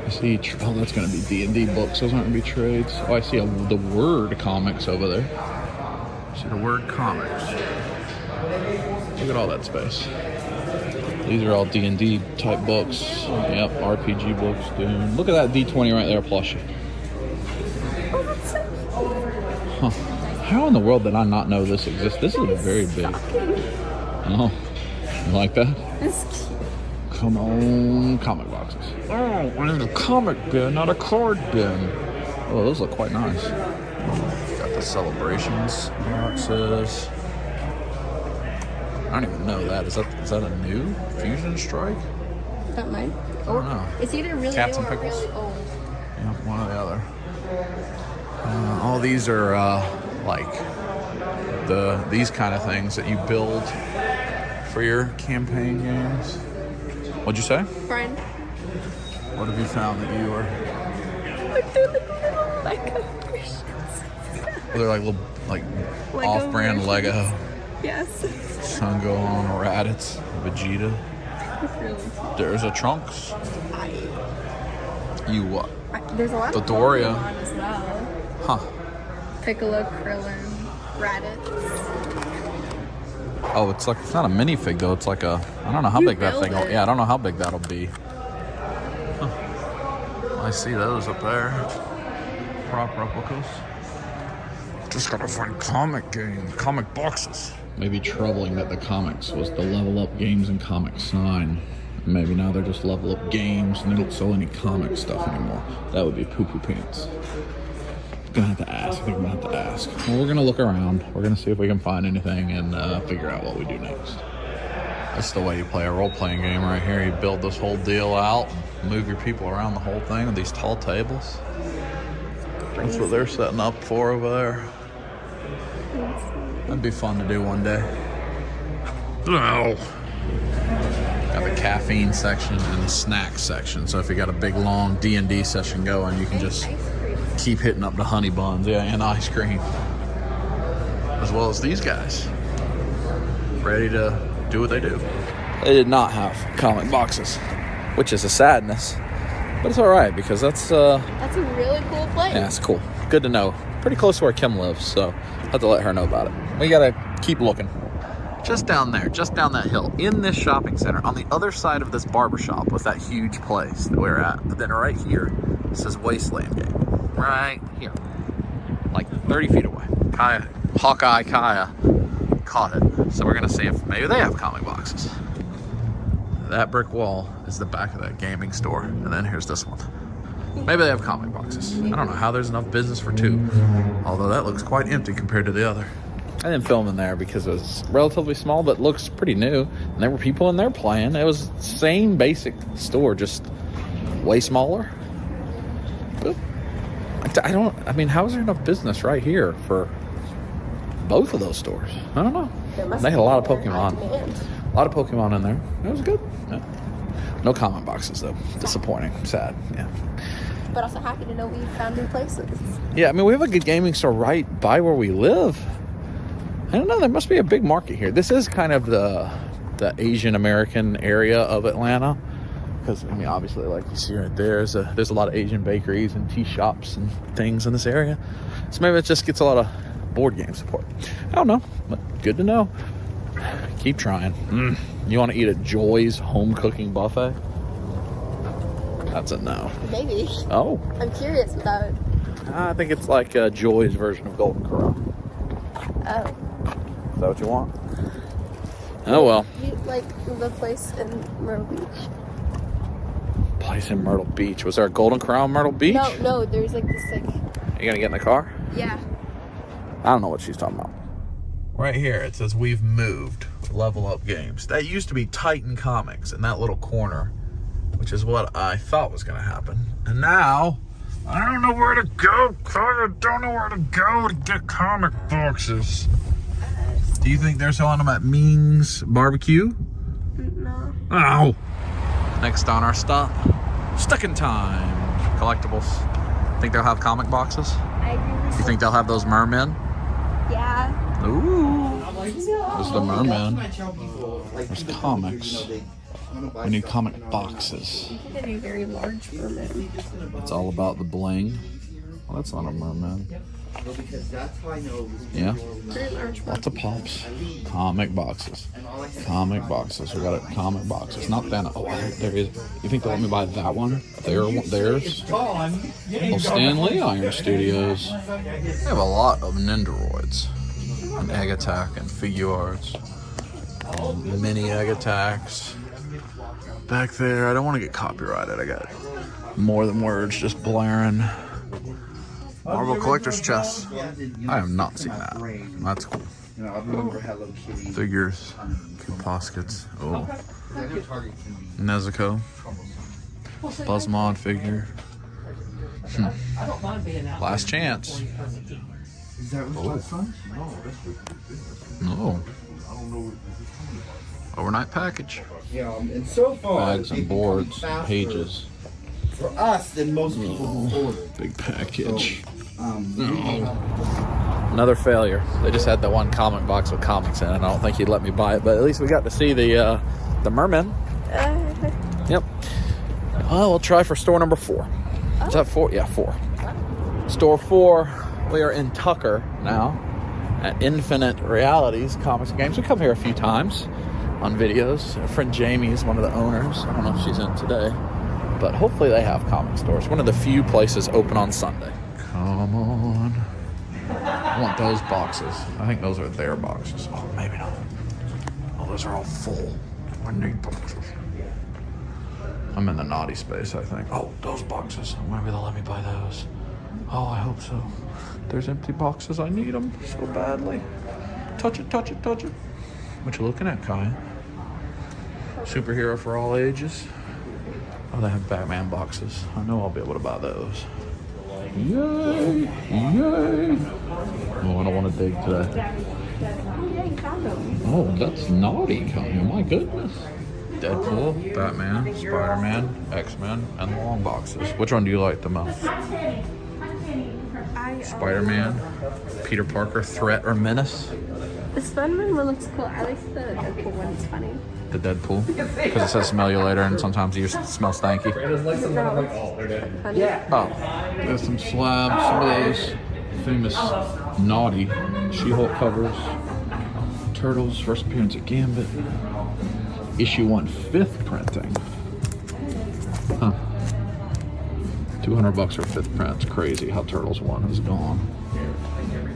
I see, that's gonna be D&D books. Those aren't gonna be trades. Oh, I see the Word comics over there. I see the Word comics. Look at all that space. These are all D&D type books. Yep, RPG books, Dune. Look at that D20 right there, plushie. Oh, that's so cute. Huh. How in the world did I not know this exists? This is very big. Oh, you like that? It's cute. Come on, comic boxes. Oh, I need a comic bin, not a card bin. Oh, those look quite nice. Got the Celebrations boxes. I don't even know that. Is that a new Fusion Strike? That might. I don't know. It's either really Cats new and or Pickles? really old. Yeah, one or the other. All these are like these kind of things that you build for your campaign games. What'd you say? Friend. What have you found that you are? Look, they're like little Lego versions. They're like little Lego off-brand versions. Lego. Yes. Sun Gohan, Raditz, Vegeta. There's a Trunks. You what? There's a lot of Dodoria. Pokemon as well. Huh. Piccolo, Krillin, Raditz. Oh, it's not a minifig though. It's like a, I don't know how big that build thing. it. Yeah, I don't know how big that'll be. Huh. I see those up there. Prop replicas. Just gotta find comic boxes. Maybe troubling that the comics was the Level Up Games and Comics sign. Maybe now they're just Level Up Games and they don't sell any comic stuff anymore. That would be poo-poo pants. Gonna have to ask. I think I'm gonna have to ask. Well, we're gonna look around. We're gonna see if we can find anything and figure out what we do next. That's the way you play a role-playing game right here. You build this whole deal out, move your people around the whole thing with these tall tables. That's what they're setting up for over there. That'd be fun to do one day. No. Got the caffeine section and the snack section. So if you got a big long D&D session going, you can just keep hitting up the honey buns, yeah, and ice cream. As well as these guys. Ready to do what they do. They did not have comic boxes, which is a sadness. But it's all right because that's a really cool place. yeah, it's cool. Good to know. Pretty close to where Kim lives, so I'll have to let her know about it. We gotta keep looking. Just down there, just down that hill, in this shopping center, on the other side of this barbershop was that huge place that we were at. But then right here, this is Wasteland Game. Right here. Like 30 feet away. Hawkeye Kaya caught it. So we're gonna see if maybe they have comic boxes. That brick wall is the back of that gaming store. And then here's this one. Maybe they have comic boxes. I don't know how there's enough business for two. Although that looks quite empty compared to the other. I didn't film in there because it was relatively small, but looks pretty new. And there were people in there playing. It was the same basic store, just way smaller. But I mean, how is there enough business right here for both of those stores? I don't know. They had a lot of Pokemon. A lot of Pokemon in there. It was good. Yeah. No comic boxes, though. Disappointing. Sad. Yeah. But also happy to know we found new places. Yeah, I mean, we have a good gaming store right by where we live. I don't know. There must be a big market here. This is kind of the Asian American area of Atlanta. Because, I mean, obviously, like you see right there, there's a lot of Asian bakeries and tea shops and things in this area. So maybe it just gets a lot of board game support. I don't know, but good to know. Keep trying. You want to eat at Joy's home cooking buffet? That's a no. Maybe. Oh. I'm curious about it. I think it's like Joy's version of Golden Corral. Oh. Is that what you want? Oh, well. You like the place in Myrtle Beach? Place in Myrtle Beach. Was there a Golden Corral in Myrtle Beach? No, there's like this like... You gonna get in the car? Yeah. I don't know what she's talking about. Right here, it says we've moved. Level Up Games. That used to be Titan Comics in that little corner, which is what I thought was going to happen. And now, I don't know where to go. I don't know where to go to get comic boxes. Do you think they're selling them at Ming's Barbecue? No. Oh. Next on our stop, Stuck in Time Collectibles. Think they'll have comic boxes? I agree. You think they'll have those mermen? Yeah. Ooh. There's the merman. There's comics. We need comic boxes. You can get a very large merman. It's all about the bling. Well, that's not a merman. Yeah. Very large Lots of pops. Comic boxes. Comic boxes. We got it. Comic boxes. Not that. Oh, there is. You think they'll let me buy that one? Theirs? Oh, Stan Lee Iron Studios. They have a lot of Nendoroids. And Egg Attack and Figuarts. Mini Egg Attacks. Back there. I don't want to get copyrighted. I got more than words just blaring. Marvel collector's chest. I have not seen that. That's cool. You know, I remember Hello Kitty. Figures, poskets. Oh, Nezuko, Buzzmod figure. Last chance. Is that what son? No. Overnight package. Yeah, and so far, Bags and boards, pages. for us than most people who order. Big package. So, Another failure. They just had the one comic box with comics in it. I don't think he'd let me buy it, but at least we got to see the merman. Yep. Well, we'll try for store number 4. Is that 4? Yeah, 4. Store 4. We are in Tucker now at Infinite Realities Comics and Games. We come here a few times on videos. Our friend Jamie is one of the owners. I don't know if she's in today, but hopefully they have comic stores. One of the few places open on Sunday. Come on. I want those boxes. I think those are their boxes. Oh, maybe not. Oh, those are all full. I need boxes. I'm in the naughty space, I think. Oh, those boxes. Maybe they'll let me buy those. Oh, I hope so. There's empty boxes. I need them so badly. Touch it, touch it, touch it. What you looking at, Kai? Superhero for all ages. Oh, they have Batman boxes. I know I'll be able to buy those. Yay! Yay! Oh, I don't want to dig today. Oh, that's naughty, Kai. My goodness. Deadpool, Batman, Spider-Man, X-Men, and the long boxes. Which one do you like the most? Spider-Man, Peter Parker, Threat or Menace? The Spider-Man one looks cool. I like the Deadpool one. It's funny. The Deadpool? Because it says smell you later and sometimes you smell stanky. Funny. Oh, there's some slabs, some of those famous naughty She-Hulk covers. Turtles, first appearance at Gambit. Issue 1, 5th printing. Huh. $200 for 5th print. It's crazy how Turtles 1 is gone.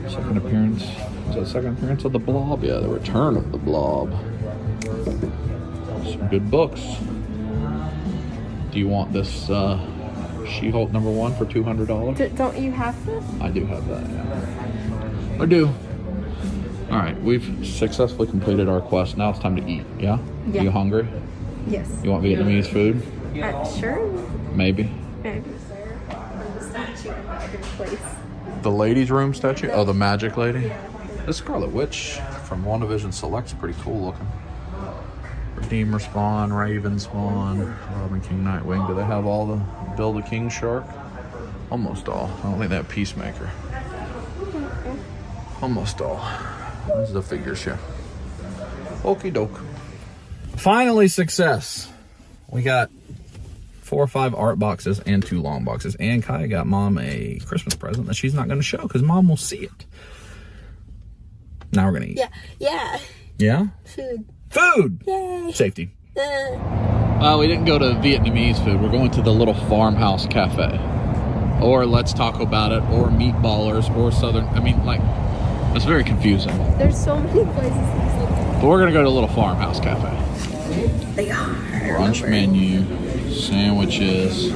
Second appearance. Is that second appearance of the Blob? Yeah, the return of the Blob. Some good books. Do you want this She-Hulk number 1 for $200? Don't you have this? I do have that, yeah. I do. All right, we've successfully completed our quest. Now it's time to eat, yeah? Yeah. You hungry? Yes. You want Vietnamese food? Sure. Maybe. Maybe. Place. The ladies' room statue? Oh, the magic lady? This Scarlet Witch from WandaVision Select's pretty cool looking. Redeemer Spawn, Raven Spawn, Robin King Nightwing. Do they have all the Bill the King Shark? Almost all. I don't think they have Peacemaker. Almost all. These are the figures here. Okie doke. Finally, success. We got 4 or 5 art boxes and 2 long boxes. And Kai got Mom a Christmas present that she's not going to show because Mom will see it. Now we're going to eat. Yeah. Yeah. Yeah? Food. Food! Yay. Safety. Well, we didn't go to Vietnamese food. We're going to the little farmhouse cafe. Or Let's Talk About It. Or Meatballers. Or Southern. I mean, like, it's very confusing. There's so many places. But we're going to go to a little farmhouse cafe. They are. Brunch menu. Sandwiches.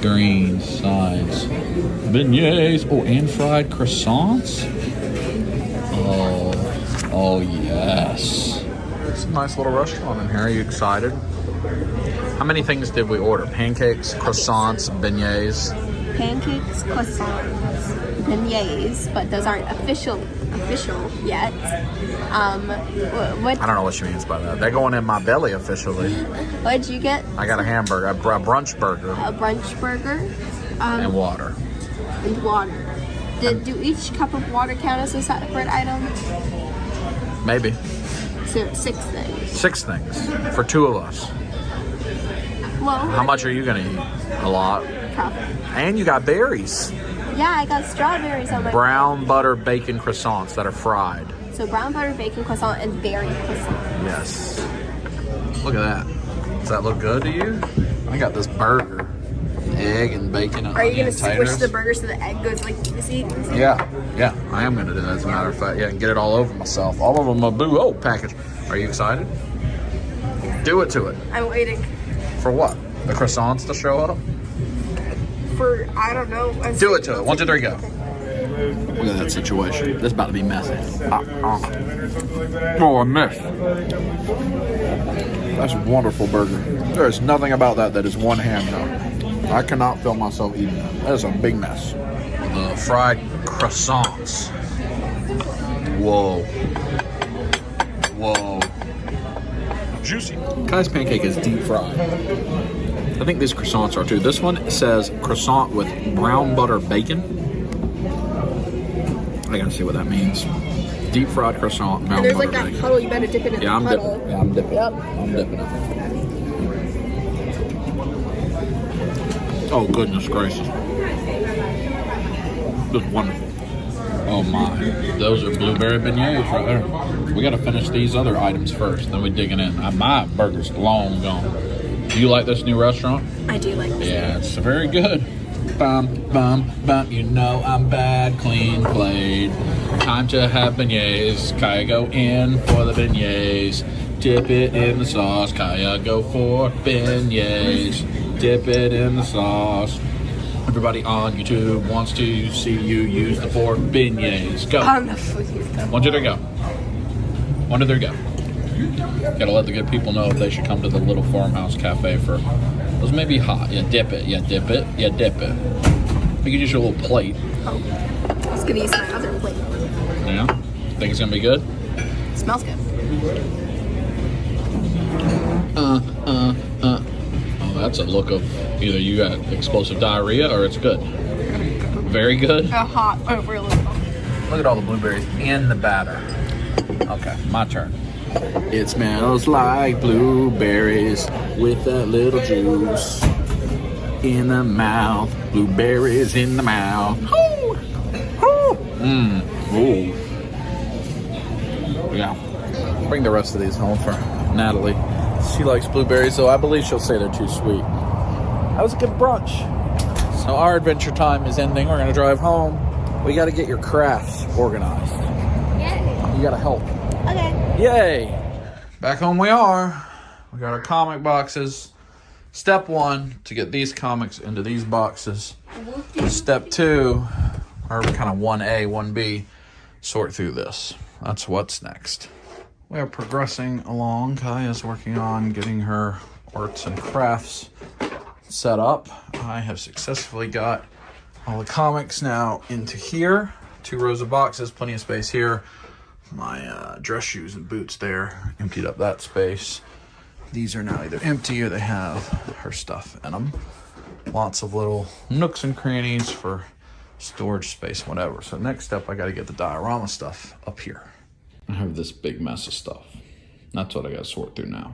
Greens. Sides. Beignets. Oh, and fried croissants. Oh yes. It's a nice little restaurant in here. Are you excited? How many things did we order? Pancakes, croissants, beignets. Pancakes, croissants, beignets, but those aren't official yet. What I don't know what she means by that. They're going in my belly officially. What'd you get? I got a hamburger, a brunch burger. A brunch burger. And water. And water. Do each cup of water count as a separate item? Maybe. So 6 things. 6 things for 2 of us. Well, How much are you gonna eat? A lot. probably. And you got berries. Yeah, I got strawberries on my Brown butter bacon croissants that are fried. So brown butter bacon croissant and berry croissant. Yes. Look at that. Does that look good to you? I got this burger. Egg and bacon and Are you onion gonna squish taters. the burger so the egg goes like this? Yeah, I am gonna do that as a matter of fact. Yeah, and get it all over myself. All over my boo package. Are you excited? Do it to it. I'm waiting For what? The croissants to show up? for, I don't know. Do it to it. 1, 2, 3, go. Look at that situation. This is about to be messy. Oh, I missed. That's a wonderful burger. There is nothing about that is one ham though. I cannot feel myself eating that. That is a big mess. The fried croissants. Whoa. Whoa. Juicy. Kai's pancake is deep fried. I think these croissants are too. This one says croissant with brown butter bacon. I gotta see what that means. Deep fried croissant, brown And there's butter like that bacon. puddle. You better dip it in Yeah, the I'm puddle. dipping. Yeah, I'm dipping. Yep. I'm dipping it. Oh, goodness gracious. This is wonderful. Oh my. Those are blueberry beignets right there. We gotta finish these other items first, then we digging in. My burger's long gone. Do you like this new restaurant? I do like this. Yeah, it's very good. Bum, bum, bum, you know I'm bad, clean played. Time to have beignets. Kaya go in for the beignets. Dip it in the sauce. Kaya go for beignets. Dip it in the sauce. Everybody on YouTube wants to see you use the fork beignets. Go. 1, 2, 3, go. 1, 2, 3, go. Gotta let the good people know if they should come to the little farmhouse cafe for those may be hot. Yeah, dip it. Yeah, dip it. Yeah, dip it. You can use your little plate. Oh, I was gonna use my other plate. Yeah. Think it's gonna be good? It smells good. Oh, that's a look of either you got explosive diarrhea or it's good. Very good. Hot over a little. Look at all the blueberries in the batter. Okay, my turn. It smells like blueberries with that little juice in the mouth. Blueberries in the mouth. Mmm. Ooh. Yeah. Bring the rest of these home for Natalie. She likes blueberries, so I believe she'll say they're too sweet. That was a good brunch. So our adventure time is ending. We're gonna drive home. We gotta get your crafts organized. Yeah. You gotta help. Okay. Yay! Back home we are. We got our comic boxes. Step 1, to get these comics into these boxes. Step 2, or kind of 1A, 1B, sort through this. That's what's next. We are progressing along. Kaya's working on getting her arts and crafts set up. I have successfully got all the comics now into here. 2 rows of boxes, plenty of space here. My dress shoes and boots there, emptied up that space. These are now either empty or they have her stuff in them. Lots of little nooks and crannies for storage space, whatever. So next step, I gotta get the diorama stuff up here. I have this big mess of stuff. That's what I gotta sort through now.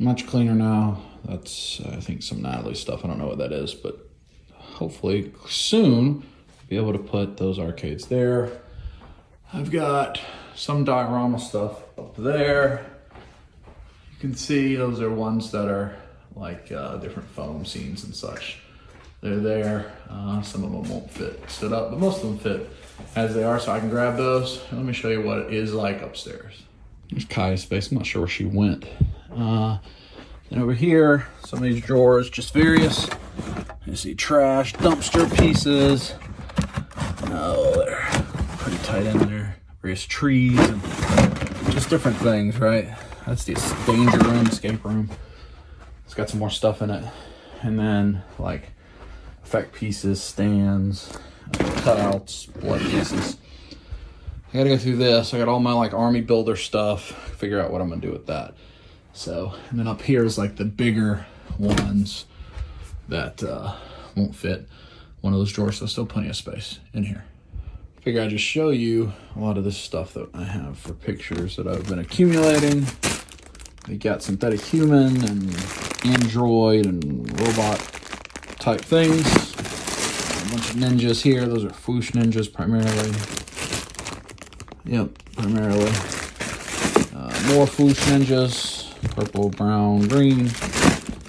Much cleaner now. That's, I think, some Natalie stuff. I don't know what that is, but hopefully soon be able to put those arcades there. I've got some diorama stuff up there. You can see those are ones that are like different foam scenes and such. They're there. Some of them won't fit stood up, but most of them fit as they are, so I can grab those. Let me show you what it is like upstairs. There's Kaya's space. I'm not sure where she went. Then over here, some of these drawers, just various. You see trash, dumpster pieces. Oh, they're pretty tight in there. Various trees and just different things, right? That's the danger room, escape room. It's got some more stuff in it. And then like effect pieces, stands, cutouts, blood pieces. I gotta go through this. I got all my like army builder stuff, figure out what I'm gonna do with that. So, and then up here is like the bigger ones that won't fit one of those drawers, so still plenty of space in here. Figure I'd just show you a lot of this stuff that I have for pictures that I've been accumulating. We got synthetic human and android and robot type things. A bunch of ninjas here. Those are Foosh ninjas primarily. Yep, primarily. More Foosh ninjas. Purple, brown, green.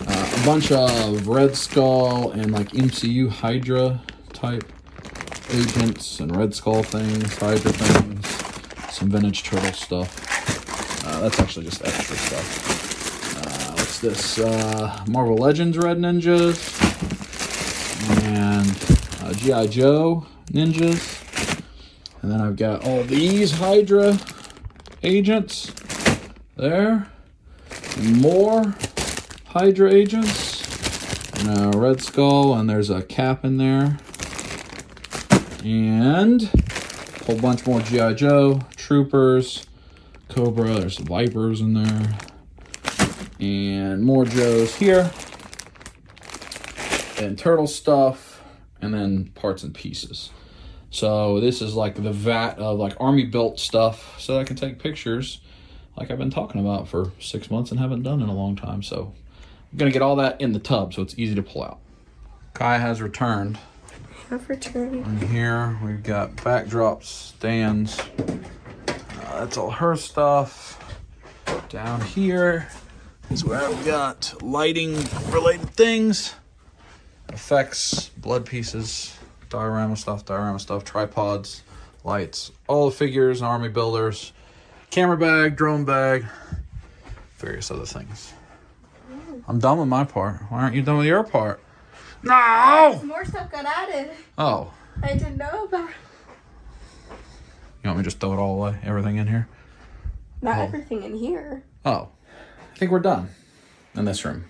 A bunch of Red Skull and like MCU Hydra type agents and Red Skull things, Hydra things, some vintage turtle stuff. That's actually just extra stuff. What's this? Marvel Legends Red Ninjas. and G.I. Joe ninjas. And then I've got all these Hydra agents there. And more Hydra agents. And a Red Skull, and there's a Cap in there. And a whole bunch more G.I. Joe, Troopers, Cobra, there's Vipers in there. And more Joes here. And Turtle stuff, and then parts and pieces. So this is like the vat of like army built stuff so that I can take pictures like I've been talking about for 6 months and haven't done in a long time. So I'm gonna get all that in the tub so it's easy to pull out. Kai has returned. Have returned. And here we've got backdrops, stands. That's all her stuff. Down here is where I've got lighting related things. Effects, blood pieces, diorama stuff, tripods, lights, all the figures, army builders, camera bag, drone bag, various other things. I'm done with my part. Why aren't you done with your part? No! More stuff got added. Oh. I didn't know about. You want me to just throw it all away? Everything in here? Not everything in here. Oh. I think we're done in this room.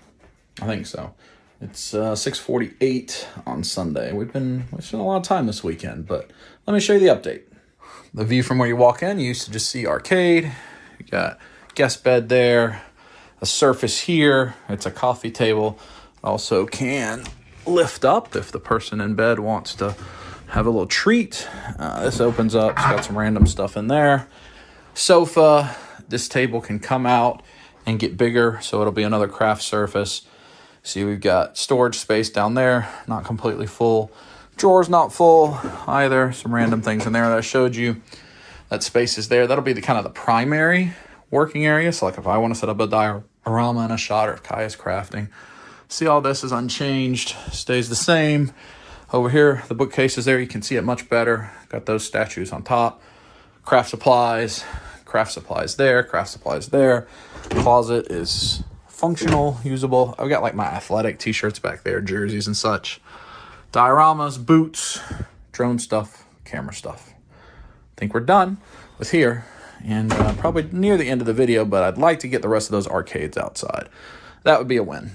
I think so. It's 6:48 on Sunday. We've spent a lot of time this weekend, but let me show you the update. The view from where you walk in, you used to just see arcade. You got guest bed there, a surface here. It's a coffee table. Also can lift up if the person in bed wants to have a little treat. This opens up. It's got some random stuff in there. Sofa. This table can come out and get bigger, so it'll be another craft surface. See, we've got storage space down there, not completely full. Drawers not full either. Some random things in there that I showed you. That space is there. That'll be the kind of the primary working area. So like if I want to set up a diorama and a shot, or if Kaya's crafting. See, all this is unchanged, stays the same. Over here, the bookcase is there. You can see it much better. Got those statues on top. Craft supplies there, craft supplies there. Closet is functional, usable. I've got like my athletic t-shirts back there, jerseys and such. Dioramas, boots, drone stuff, camera stuff. I think we're done with here, and probably near the end of the video, but I'd like to get the rest of those arcades outside. That would be a win.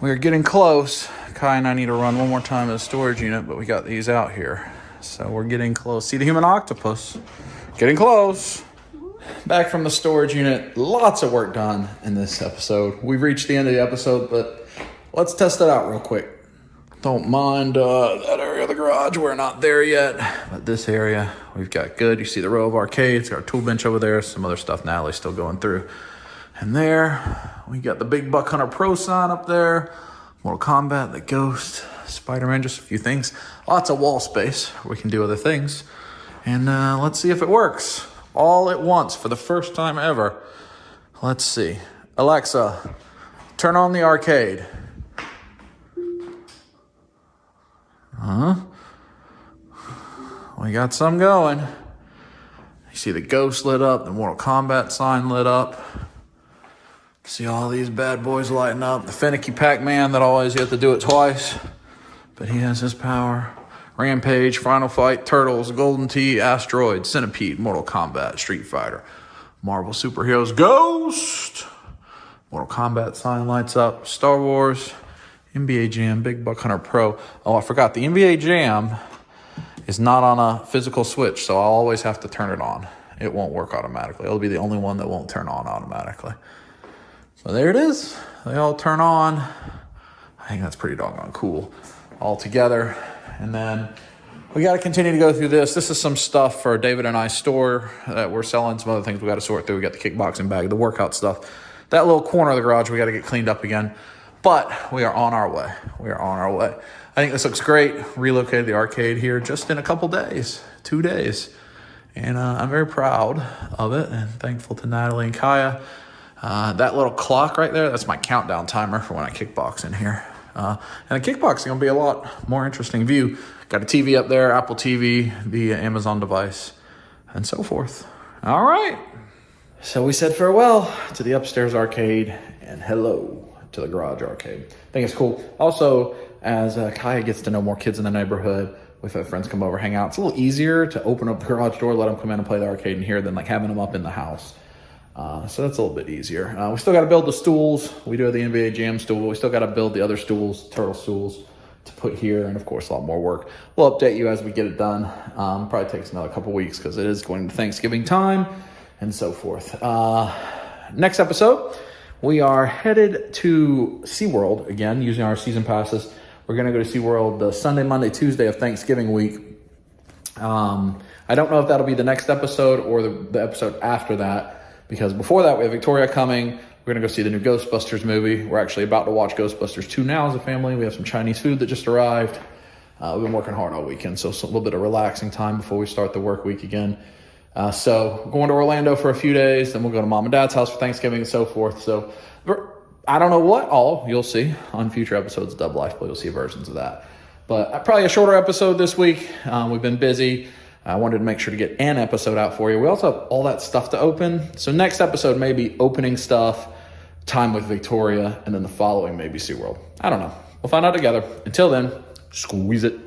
We're getting close. Kai and I need to run one more time to the storage unit, but we got these out here. So we're getting close. See the human octopus? Getting close. Back from the storage unit. Lots of work done in this episode. We've reached the end of the episode, but let's test it out real quick. Don't mind that area of the garage. We're not there yet, but this area we've got good. You see the row of arcades, got our tool bench over there, some other stuff Natalie's still going through. And there, we got the Big Buck Hunter Pro sign up there, Mortal Kombat, the Ghost, Spider-Man, just a few things. Lots of wall space. We can do other things. And let's see if it works. All at once for the first time ever. Let's see. Alexa, turn on the arcade. We got some going. You see the Ghost lit up, the Mortal Kombat sign lit up. See all these bad boys lighting up. The finicky Pac-Man that always you have to do it twice. But he has his power. Rampage, Final Fight, Turtles, Golden Tee, Asteroid, Centipede, Mortal Kombat, Street Fighter, Marvel Superheroes, Ghost. Mortal Kombat sign lights up. Star Wars, NBA Jam, Big Buck Hunter Pro. Oh, I forgot. The NBA Jam is not on a physical switch, so I'll always have to turn it on. It won't work automatically. It'll be the only one that won't turn on automatically. So there it is. They all turn on. I think that's pretty doggone cool all together. And then we got to continue to go through this. This is some stuff for David and I's store that we're selling. Some other things we got to sort through. We got the kickboxing bag, the workout stuff. That little corner of the garage we got to get cleaned up again. But we are on our way. We are on our way. I think this looks great. Relocated the arcade here just in a couple days, 2 days. And I'm very proud of it and thankful to Natalie and Kaya. That little clock right there, that's my countdown timer for when I kickbox in here. And the kickboxing will be a lot more interesting view. Got a TV up there, Apple TV, the Amazon device, and so forth. All right. So we said farewell to the upstairs arcade and hello to the garage arcade. I think it's cool. Also, as Kaya gets to know more kids in the neighborhood. We've had friends come over, hang out. It's a little easier to open up the garage door, let them come in and play the arcade in here than like having them up in the house. So that's a little bit easier. We still got to build the stools. We do have the NBA Jam stool. We still got to build the other stools, turtle stools, to put here, and of course a lot more work. We'll update you as we get it done. Probably takes another couple weeks because it is going to Thanksgiving time and so forth. Next episode, we are headed to SeaWorld again using our season passes. We're going to go to SeaWorld the Sunday, Monday, Tuesday of Thanksgiving week. I don't know if that'll be the next episode or the episode after that, because before that we have Victoria coming. We're going to go see the new Ghostbusters movie. We're actually about to watch Ghostbusters 2 now as a family. We have some Chinese food that just arrived. We've been working hard all weekend, so it's a little bit of relaxing time before we start the work week again. So we're going to Orlando for a few days, then we'll go to Mom and Dad's house for Thanksgiving and so forth. So I don't know what all you'll see on future episodes of Dub Life, but you'll see versions of that. But probably a shorter episode this week. We've been busy. I wanted to make sure to get an episode out for you. We also have all that stuff to open. So next episode may be opening stuff, time with Victoria, and then the following maybe SeaWorld. I don't know. We'll find out together. Until then, squeeze it.